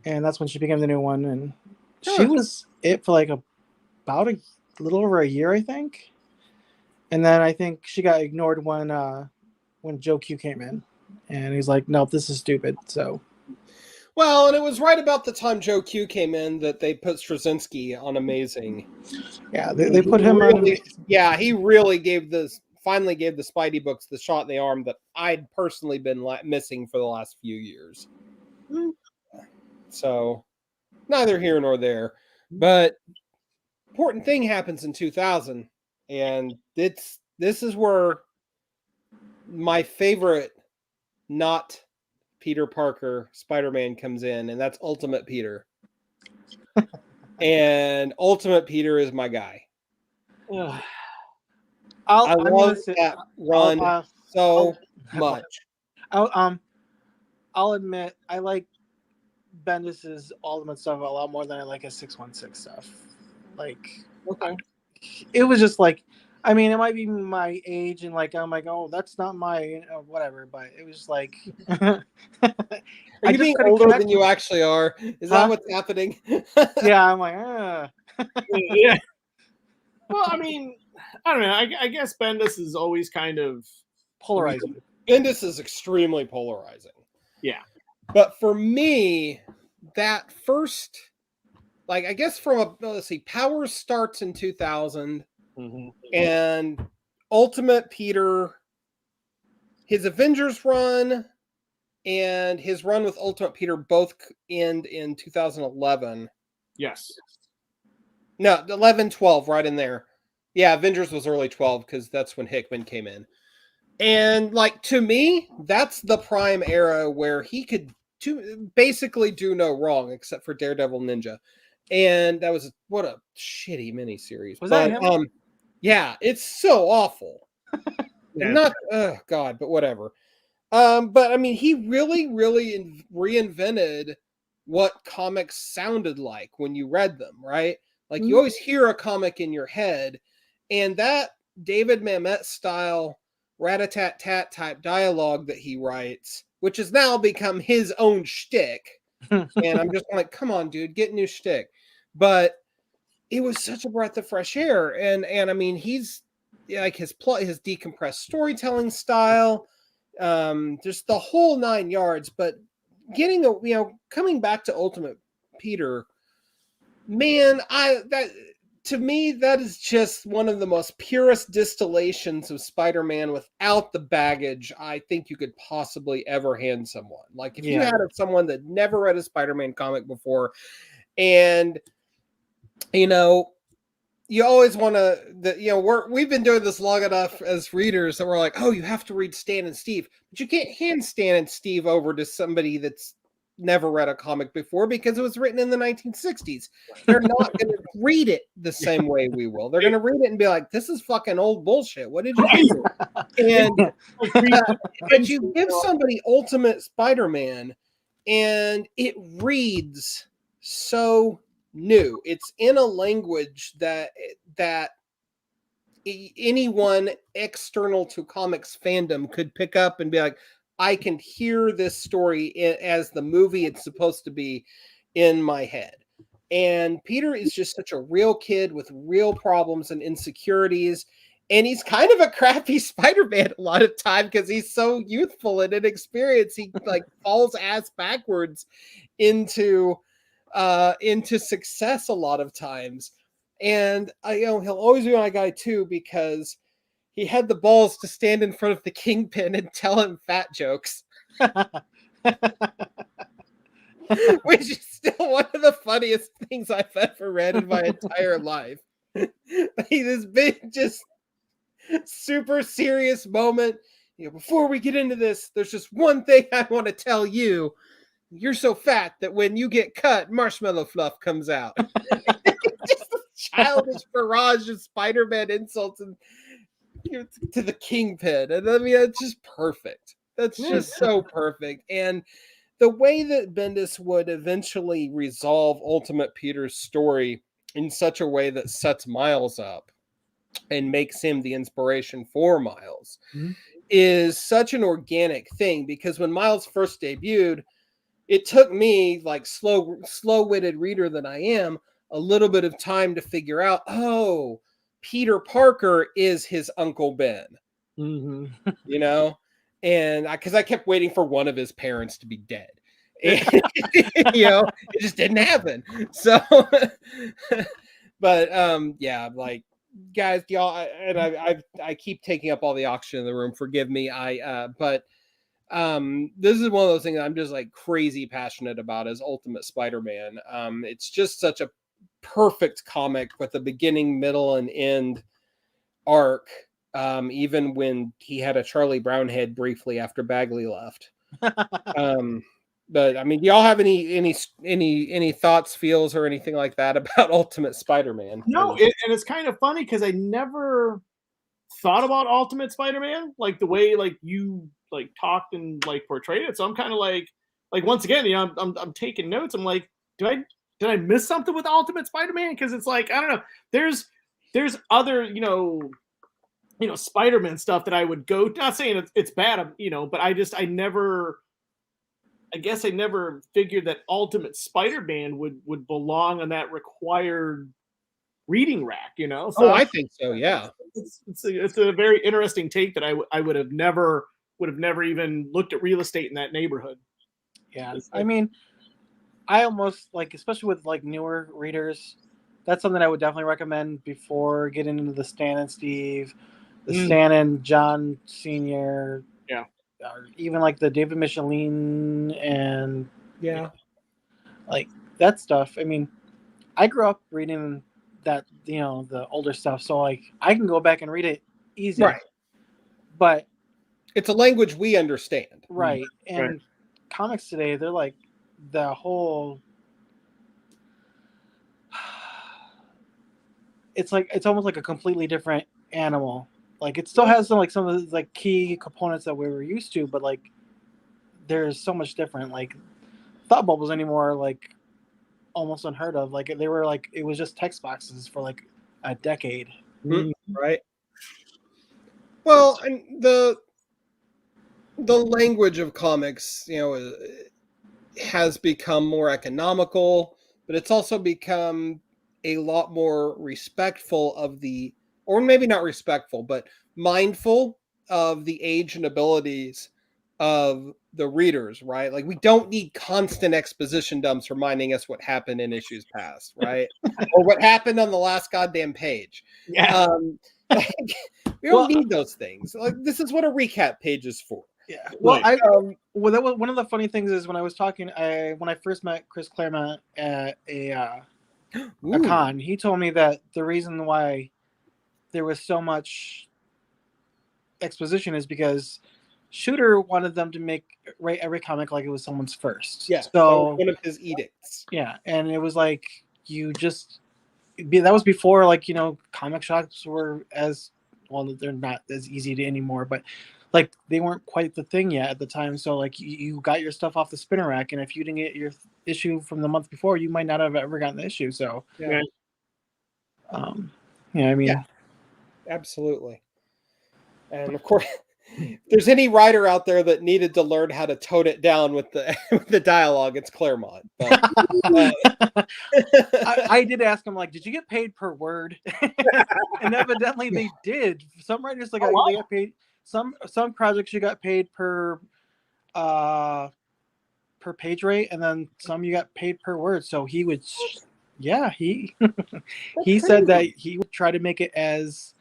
and that's when she became the new one. And she was it for like about a little over a year, I think. And then I think she got ignored when Joe Q came in, and he's like, "No, this is stupid." So, well, and it was right about the time Joe Q came in that they put Straczynski on Amazing. Yeah, they put him on. Yeah, he really finally gave the Spidey books the shot in the arm that I'd personally been missing for the last few years. So, neither here nor there. But important thing happens in 2000, and this is where my favorite not Peter Parker Spider-Man comes in, and that's Ultimate Peter. And Ultimate Peter is my guy. I love that run so much. I'll admit I like Bendis's Ultimate stuff a lot more than I like his 616 stuff. Like, okay, it was just like, I mean, it might be my age, and like I'm like, oh, that's not my whatever, but it was just like. Are you being older than you actually are? Is that what's happening? Yeah, I'm like, yeah. Well, I mean, I don't know. I guess Bendis is always kind of polarizing. Bendis is extremely polarizing. Yeah. But for me, that first, like, I guess let's see, Powers starts in 2000, and Ultimate Peter, his Avengers run and his run with Ultimate Peter both end in 2011. Yes. No, 11, 12, right in there. Yeah, Avengers was early 12 because that's when Hickman came in. And, like, to me, that's the prime era where he could basically do no wrong except for Daredevil Ninja. And that was, what a shitty miniseries. Was that him? Yeah, it's so awful. Yeah. Oh, God, but whatever. But I mean, he really, really reinvented what comics sounded like when you read them, right? Like, you always hear a comic in your head, and that David Mamet style rat-a-tat-tat type dialogue that he writes, which has now become his own shtick. And I'm just like, come on, dude, get new shtick. But it was such a breath of fresh air. And I mean, he's like his decompressed storytelling style, just the whole 9 yards. But coming back to Ultimate Peter, man, to me, that is just one of the most purest distillations of Spider-Man without the baggage I think you could possibly ever hand someone. Like, if you had someone that never read a Spider-Man comic before, and you always want to, we've been doing this long enough as readers that we're like, oh, you have to read Stan and Steve, but you can't hand Stan and Steve over to somebody that's never read a comic before because it was written in the 1960s. They're not going to read it the same way we will. They're going to read it and be like, this is fucking old bullshit. What did you do? And but you give somebody Ultimate Spider-Man and it reads so new. It's in a language that anyone external to comics fandom could pick up and be like, I can hear this story as the movie it's supposed to be in my head. And Peter is just such a real kid with real problems and insecurities. And he's kind of a crappy Spider-Man a lot of time because he's so youthful and inexperienced. He like falls ass backwards into success a lot of times. And he'll always be my guy too, because he had the balls to stand in front of the Kingpin and tell him fat jokes. Which is still one of the funniest things I've ever read in my entire life. This big, just super serious moment. Before we get into this, there's just one thing I want to tell you. You're so fat that when you get cut, marshmallow fluff comes out. Just a childish barrage of Spider-Man insults and to the Kingpin. And I mean, it's just perfect. That's just so perfect. And the way that Bendis would eventually resolve Ultimate Peter's story in such a way that sets Miles up and makes him the inspiration for Miles, Mm-hmm. is such an organic thing, because when Miles first debuted, it took me, like slow-witted reader that I am, a little bit of time to figure out, oh, Peter Parker is his Uncle Ben. Mm-hmm. You know, and because I kept waiting for one of his parents to be dead, and, you know, it just didn't happen. So, but yeah, like, guys, y'all, and I keep taking up all the oxygen in the room. Forgive me. But this is one of those things I'm just like crazy passionate about, is Ultimate Spider-Man. It's just such a perfect comic with a beginning, middle, and end arc. Even when he had a Charlie Brown head briefly after Bagley left. But I mean, do y'all have any thoughts, feels, or anything like that about Ultimate Spider-Man? No, and it's kind of funny because I never thought about Ultimate Spider-Man like the way like you like talked and like portrayed it. So I'm kind of like once again, you know, I'm taking notes. I'm like, did I miss something with Ultimate Spider-Man? Because it's like, I don't know. There's other, you know, Spider-Man stuff that I would go. Not saying it's bad, you know, but I guess I never figured that Ultimate Spider-Man would belong on that required reading rack, you know. So I think so. Yeah, it's a very interesting take that I would have never even looked at real estate in that neighborhood. Yeah, I mean, I almost like, especially with like newer readers, that's something I would definitely recommend before getting into the Stan and Steve, the Stan and John Senior, or even like the David Michelin and like that stuff. I mean, I grew up reading that, you know, the older stuff, so like I can go back and read it easy, right. But it's a language we understand, right? And comics today, they're like the whole. It's like it's almost like a completely different animal. Like it still has some of the like key components that we were used to, but like there's so much different. Like thought bubbles anymore, like almost unheard of. Like they were like, it was just text boxes for like a decade. Right. Well, and the language of comics, you know, has become more economical, but it's also become a lot more respectful of the, or maybe not respectful, but mindful of the age and abilities of the readers, right? Like, we don't need constant exposition dumps reminding us what happened in issues past, right? Or what happened on the last goddamn page. Yeah. Like, we don't need those things. Like, this is what a recap page is for. Yeah. Well, well, that was one of the funny things is when I was talking, when I first met Chris Claremont at a con, he told me that the reason why there was so much exposition is because Shooter wanted them to write every comic like it was someone's first. Yeah. So one of his edicts. Yeah, and it was like that was before, like, you know, comic shops were as well. They're not as easy to anymore, but like they weren't quite the thing yet at the time. So like you got your stuff off the spinner rack, and if you didn't get your issue from the month before, you might not have ever gotten the issue. So yeah, I mean, absolutely. And of course, if there's any writer out there that needed to learn how to tone it down with the with the dialogue, it's Claremont. But, I did ask him, like, did you get paid per word? And evidently they did. Some writers they got paid. Some projects you got paid per page rate, and then some you got paid per word. So he would, he said that he would try to make it as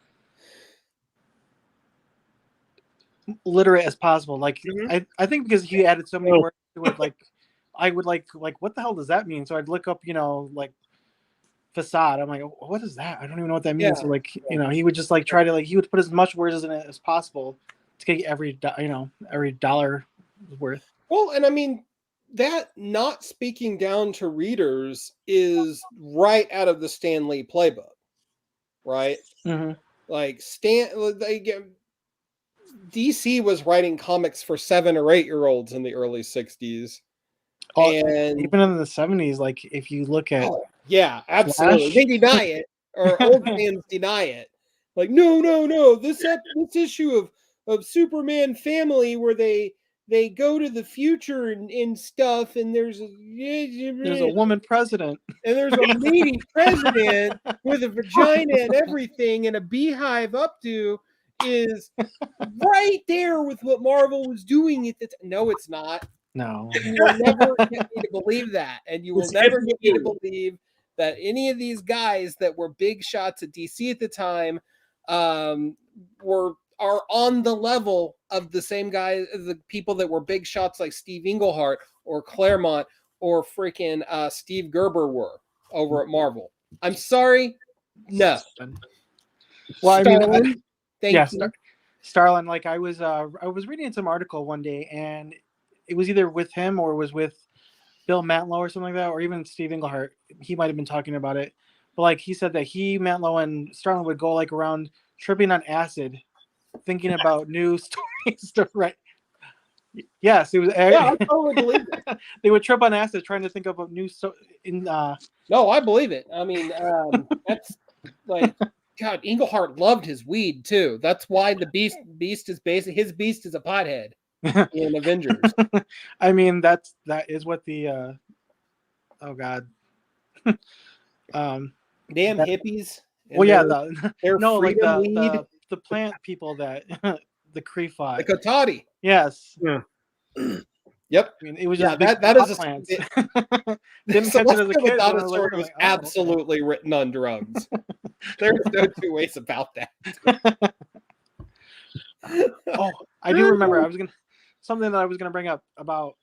literate as possible. Like I think because he added so many words to it, like I would like what the hell does that mean? So I'd look up, you know, like facade. I'm like, what is that? I don't even know what that means. So like, you know, he would just like try to he would put as much words in it as possible to get every dollar worth. Well, and I mean, that not speaking down to readers is right out of the Stan Lee playbook, right? Like DC was writing comics for 7 or 8 year olds in the early 60s. And even in the 70s, like if you look at absolutely. They deny it, or old fans deny it. Like, no, this issue of Superman Family where they go to the future and stuff, and there's a woman president, and there's a lady president with a vagina and everything, and a beehive updo is right there with what Marvel was doing at the time. No, it's not. No, You will never get me to believe that, and you will never get me to believe that any of these guys that were big shots at DC at the time are on the level of the same guys, the people that were big shots like Steve Englehart or Claremont or freaking Steve Gerber were over at Marvel. I'm sorry, no. Well, Starlin, I mean, thank you. Starlin. Like I was reading some article one day, and it was either with him or it was with Bill Mantlo or something like that, or even Steve Englehart. He might have been talking about it, but like he said that Mantlo and Starlin would go like around tripping on acid, thinking about new stories to write. Yes, it was. Yeah, I totally believe it. They would trip on acid trying to think of a new No, I believe it. I mean, that's like, God, Englehart loved his weed too. That's why the beast is basically his beast is a pothead in Avengers. I mean, that is what the oh God. Damn hippies. Well, yeah, they're no, like weed. the plant people that the Kree fought. The Kotati. Yeah. Yes. Yep. I mean, it was Yeah, just that is a plants. Didn't catch it as a kid. Story was absolutely written on drugs. There's no two ways about that. Oh, I do remember. Something that I was gonna bring up about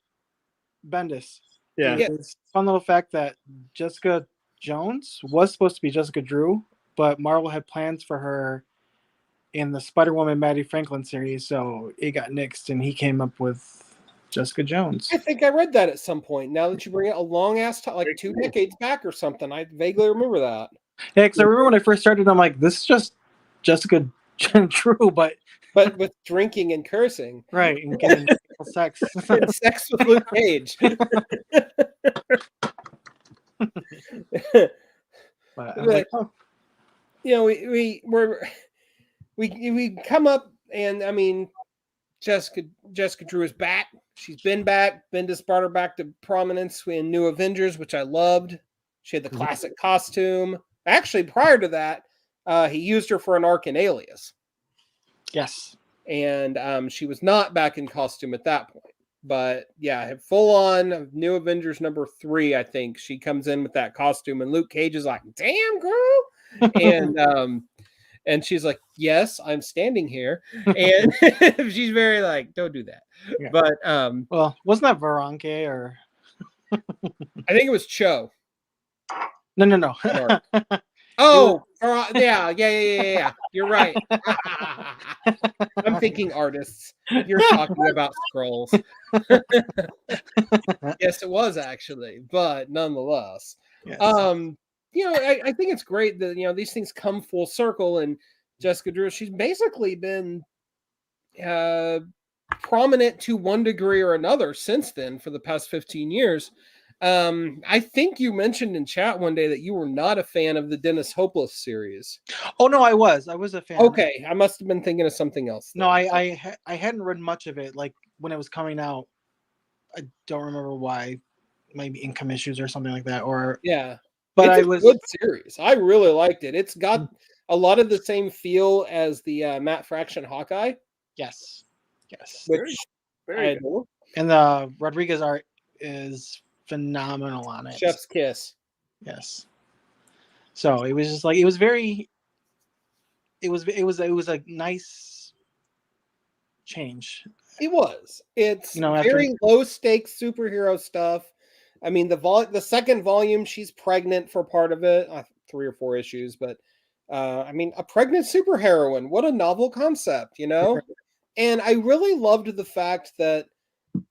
Bendis. Yeah. It's a fun little fact that Jessica Jones was supposed to be Jessica Drew, but Marvel had plans for her in the Spider-Woman Maddie Franklin series, so it got nixed, and he came up with Jessica Jones. I think I read that at some point. Now that you bring it a long ass time, like 2 decades back or something, I vaguely remember that. Yeah, because I remember when I first started, I'm like, this is just Jessica Drew, but with drinking and cursing, right, and getting sex, and sex with Luke Cage. But like, you know, we come up, and I mean, Jessica Drew is back. She's been back. Bendis brought her back to prominence in New Avengers, which I loved. She had the classic costume. Actually, prior to that, he used her for an arc in Alias. Yes. And she was not back in costume at that point. But yeah, full on New Avengers number 3, I think. She comes in with that costume, and Luke Cage is like, damn, girl. And she's like, yes, I'm standing here. And she's very like, don't do that. Yeah. But well, wasn't that Veronque or I think it was Cho. No. Oh, yeah. You're right. I'm thinking artists. You're talking about scrolls. Yes, it was actually, but nonetheless. Yes. You know, I think it's great that, you know, these things come full circle, and Jessica Drew, she's basically been prominent to one degree or another since then for the past 15 years. I think you mentioned in chat one day that you were not a fan of the Dennis Hopeless series. Oh no, I was a fan. Okay, I must have been thinking of something else. No, I hadn't read much of it. Like when it was coming out, I don't remember why. Maybe income issues or something like that. Or yeah, but it's a good series. I really liked it. It's got a lot of the same feel as the Matt Fraction Hawkeye. Yes. Which very good. And the Rodriguez art is phenomenal on it. Chef's kiss. Yes. So it was just like it was a nice change. It was. It's very low stakes superhero stuff. I mean, the second volume, she's pregnant for part of it, 3 or 4 issues, but I mean, a pregnant superheroine. What a novel concept, you know? And I really loved the fact that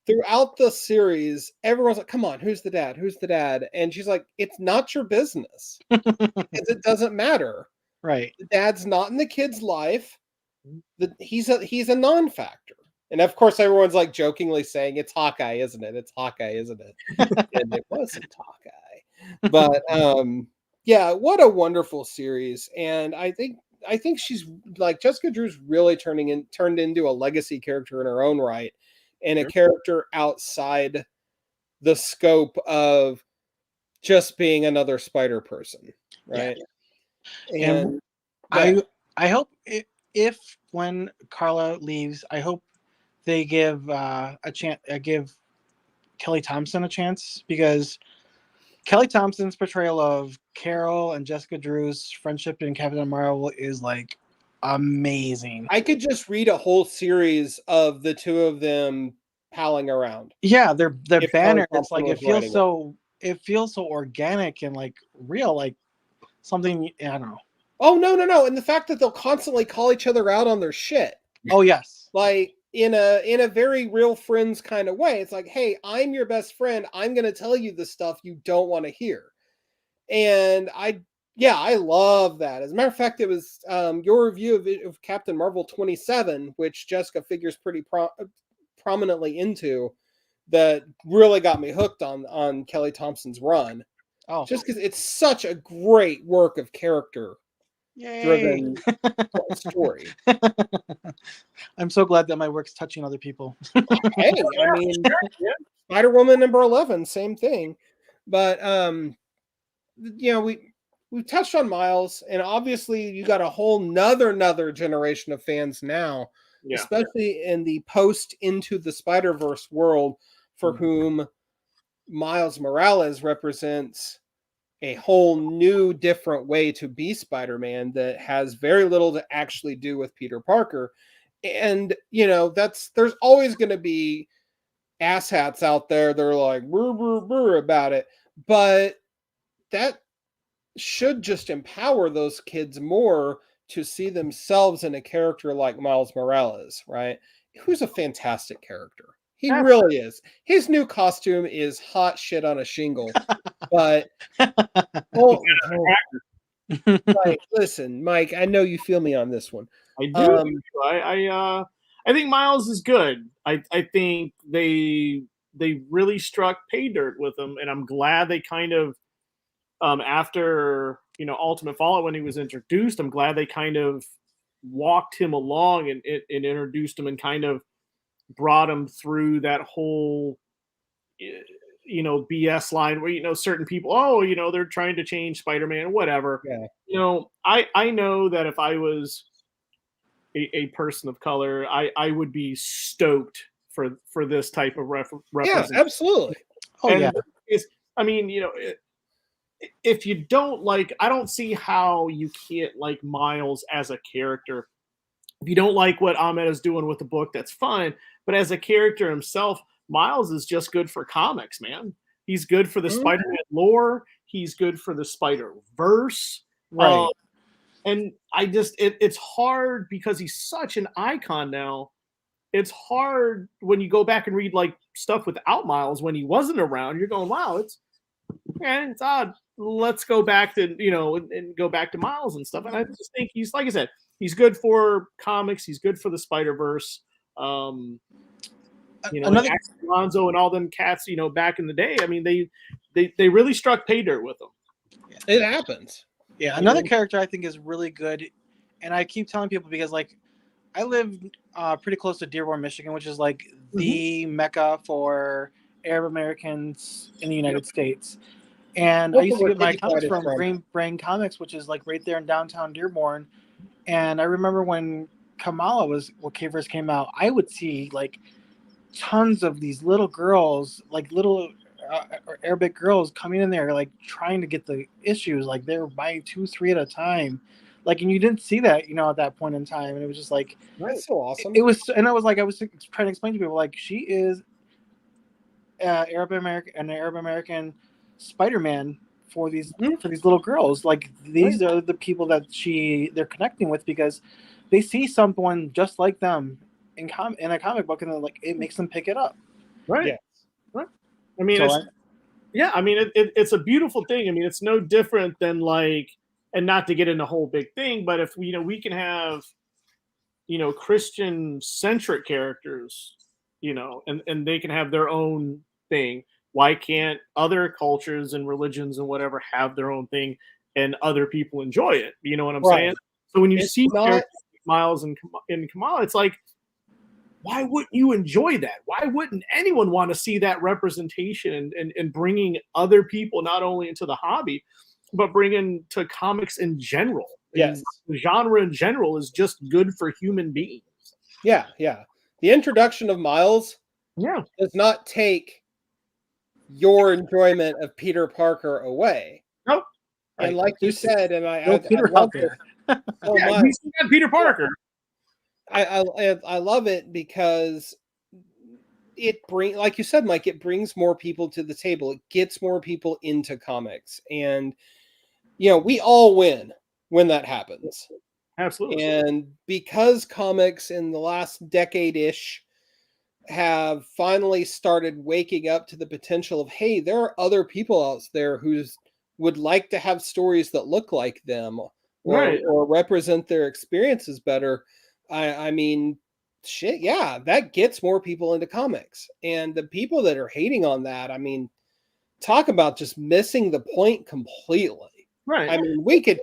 throughout the series, everyone's like, come on, who's the dad? Who's the dad? And she's like, it's not your business. Because it doesn't matter. Right. The dad's not in the kid's life. He's a non-factor. And of course, everyone's like jokingly saying, it's Hawkeye, isn't it? It's Hawkeye, isn't it? And it wasn't Hawkeye. But yeah, what a wonderful series. And I think I think she's like Jessica Drew's really turned into a legacy character in her own right, and a character outside the scope of just being another spider person, right? Yeah. And I hope if when Carla leaves, I hope they give give Kelly Thompson a chance, because Kelly Thompson's portrayal of Carol and Jessica Drew's friendship in Captain Marvel is like amazing. I could just read a whole series of the two of them palling around. Yeah, their banner. It's like it feels so organic and like real, like something. I don't know. Oh no! And the fact that they'll constantly call each other out on their shit. Oh yes. Like in a very real friends kind of way. It's like, hey, I'm your best friend. I'm going to tell you the stuff you don't want to hear. And I love that. As a matter of fact, it was your review of Captain Marvel 27, which Jessica figures pretty prominently into, that really got me hooked on Kelly Thompson's run. Oh, just because it's such a great work of character driven story. I'm so glad that my work's touching other people. Hey, I mean, Spider-Woman number 11, same thing. But we've touched on Miles, and obviously you got a whole another generation of fans now, especially in the post Into the Spider-Verse world, for whom Miles Morales represents a whole new different way to be Spider-Man that has very little to actually do with Peter Parker. And there's always going to be asshats out there that are like brr, brr, brr about it, but that should just empower those kids more to see themselves in a character like Miles Morales, right? Who's a fantastic character. He really is. His new costume is hot shit on a shingle. But listen, Mike, I know you feel me on this one. I do. I think Miles is good. I think they really struck pay dirt with him, and I'm glad they kind of after Ultimate Fallout, when he was introduced, I'm glad they kind of walked him along and introduced him and kind of brought him through that whole BS line where certain people, they're trying to change Spider-Man or whatever. I know that if I was a person of color, I would be stoked for this type of representation. Yeah, absolutely. If you don't like, I don't see how you can't like Miles as a character. If you don't like what Ahmed is doing with the book, that's fine. But as a character himself, Miles is just good for comics, man. He's good for the Spider-Man lore. He's good for the Spider-Verse. Right. And it's hard because he's such an icon now. It's hard when you go back and read like stuff without Miles when he wasn't around. You're going, wow, it's odd. Let's go back to, and go back to Miles and stuff. And I just think he's, like I said, he's good for comics. He's good for the Spider-Verse. Another Alonzo and all them cats, back in the day. I mean, they really struck pay dirt with them. It happens. Yeah, another character I think is really good, and I keep telling people because like I live pretty close to Dearborn, Michigan, which is like the mecca for Arab Americans in the United States. And I used to get my comics from Green Brain Comics, which is like right there in downtown Dearborn. And I remember when Kamala first came out, I would see like tons of these little girls, like little Arabic girls coming in there, like trying to get the issues. Like they were buying 2, 3 at a time. Like, and you didn't see that, at that point in time. And it was just like, that's so awesome. It was, and I was trying to explain to people, like, she is Arab American Spider-Man for these little girls. Like, these are the people that they're connecting with because they see someone just like them in a comic book, and like it makes them pick it up. Right. Yeah. Right. I mean, it's a beautiful thing. I mean, it's no different than like, and not to get into a whole big thing, but if we can have, Christian centric characters, and they can have their own thing. Why can't other cultures and religions and whatever have their own thing and other people enjoy it? You know what I'm saying? So when you It's see not- characters like Miles and Kamala, it's like, why wouldn't you enjoy that? Why wouldn't anyone want to see that representation and bringing other people not only into the hobby, but bringing to comics in general? Yes. The genre in general is just good for human beings. Yeah, yeah. The introduction of Miles Yeah. does not take your enjoyment of Peter Parker away. Nope. And Right. like you said, and I Peter love out there. so Yeah, much. you see that Peter Parker. I love it because it like you said, Mike, it brings more people to the table. It gets more people into comics, and we all win when that happens. Absolutely. And because comics in the last decade-ish have finally started waking up to the potential of, hey, there are other people out there who would like to have stories that look like them, or represent their experiences better. I mean, shit, yeah, that gets more people into comics. And the people that are hating on that, I mean, talk about just missing the point completely. Right. I mean, we could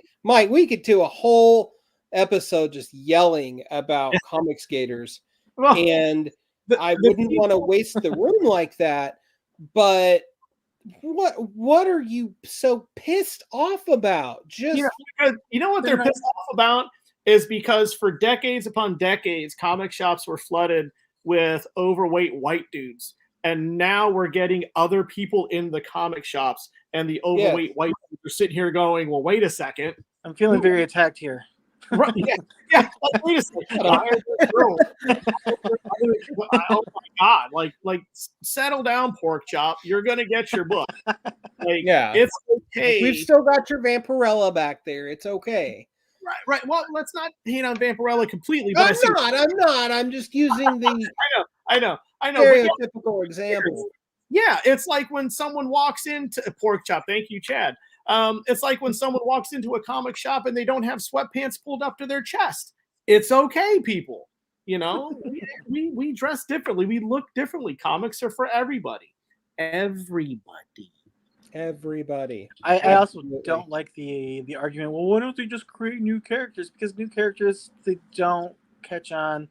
do a whole episode just yelling about comics gators, and I wouldn't want to waste the room like that. But what are you so pissed off about? Just you know what they're pissed off about is because for decades upon decades, comic shops were flooded with overweight white dudes. And now we're getting other people in the comic shops, and the overweight white dudes are sitting here going, well, wait a second. I'm feeling very attacked here. Right, yeah. Like, wait a second. Oh my God. Like settle down, pork chop. You're gonna get your book. Like, it's okay. We've still got your Vampirella back there. It's okay. Right. Well, let's not hate on Vampirella completely. But I'm not. I'm just using the I know. stereotypical example. Yeah, it's like when someone walks into a pork chop. Thank you, Chad. It's like when someone walks into a comic shop and they don't have sweatpants pulled up to their chest. It's okay, people. We dress differently. We look differently. Comics are for everybody. Everybody. I also don't like the argument, well, why don't they just create new characters? Because new characters, they don't catch on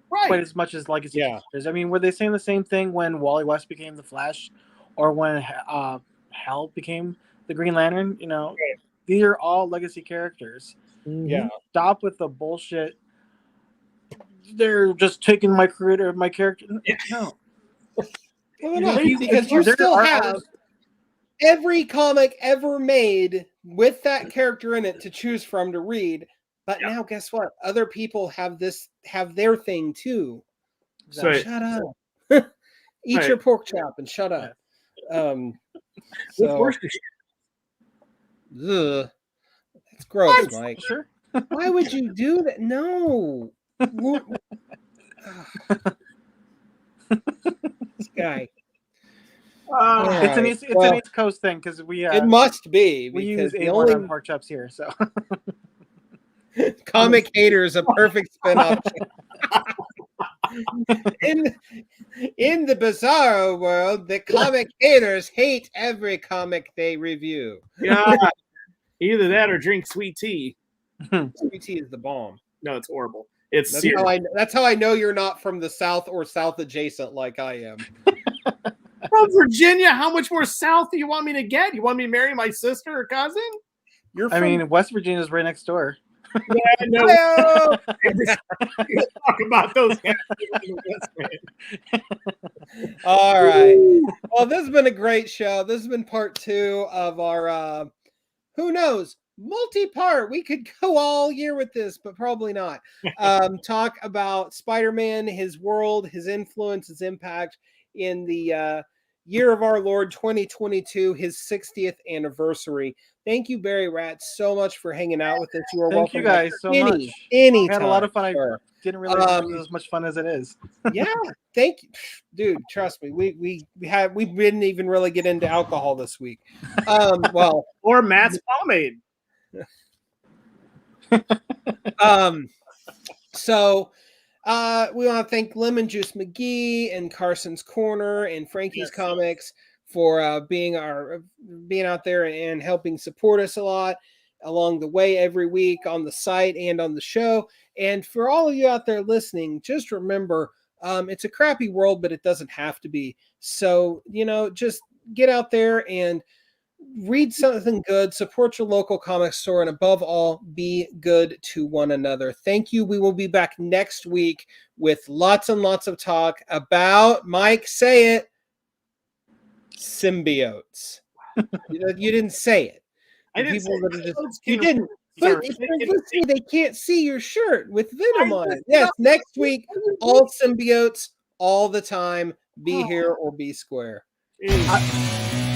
quite as much as legacy characters. I mean, were they saying the same thing when Wally West became the Flash, or when Hal became the Green Lantern? These are all legacy characters. Yeah. Stop with the bullshit. They're just taking my character. No. Because you still have every comic ever made with that character in it to choose from to read. But now, guess what? Other people have their thing too. So shut up. Eat your pork chop and shut up. It's gross, Mike. Sure. Why would you do that? No. This guy. It's an East Coast thing because it must be. We use A1 on pork chops here, so Comic Haters, a perfect spin-off. in the bizarro world, the comic haters hate every comic they review. Yeah, either that or drink sweet tea. Sweet tea is the bomb. No, it's horrible. That's how I know you're not from the South or South adjacent like I am. From Virginia, how much more south do you want me to get? You want me to marry my sister or cousin? I mean, West Virginia is right next door. Yeah, no. Talk about those guys. All right. Well, this has been a great show. This has been part 2 of our who knows, multi-part. We could go all year with this, but probably not. Talk about Spider-Man, his world, his influence, his impact in the year of our Lord 2022, his 60th anniversary. Thank you, Barry Rat, so much for hanging out with us. You are welcome. Thank you guys so much. Anytime. I had a lot of fun. Sure. I didn't realize it was as much fun as it is. Yeah, thank you, dude. Trust me, we didn't even really get into alcohol this week. Well, or Matt's pomade. So we want to thank Lemon Juice McGee and Carson's Corner and Frankie's Comics for being out there and helping support us a lot. along the way every week on the site and on the show. And for all of you out there listening, just remember, it's a crappy world, but it doesn't have to be. So, just get out there and read something good, support your local comic store, and above all, be good to one another. Thank you. We will be back next week with lots and lots of talk about, Mike, say it, symbiotes. You didn't say it. I didn't People say that are just, symbiotes you can- didn't. But Sorry. if they're listening, they can't see your shirt with Venom on it. Yes, next week, all symbiotes, all the time. Be here or be square. Is-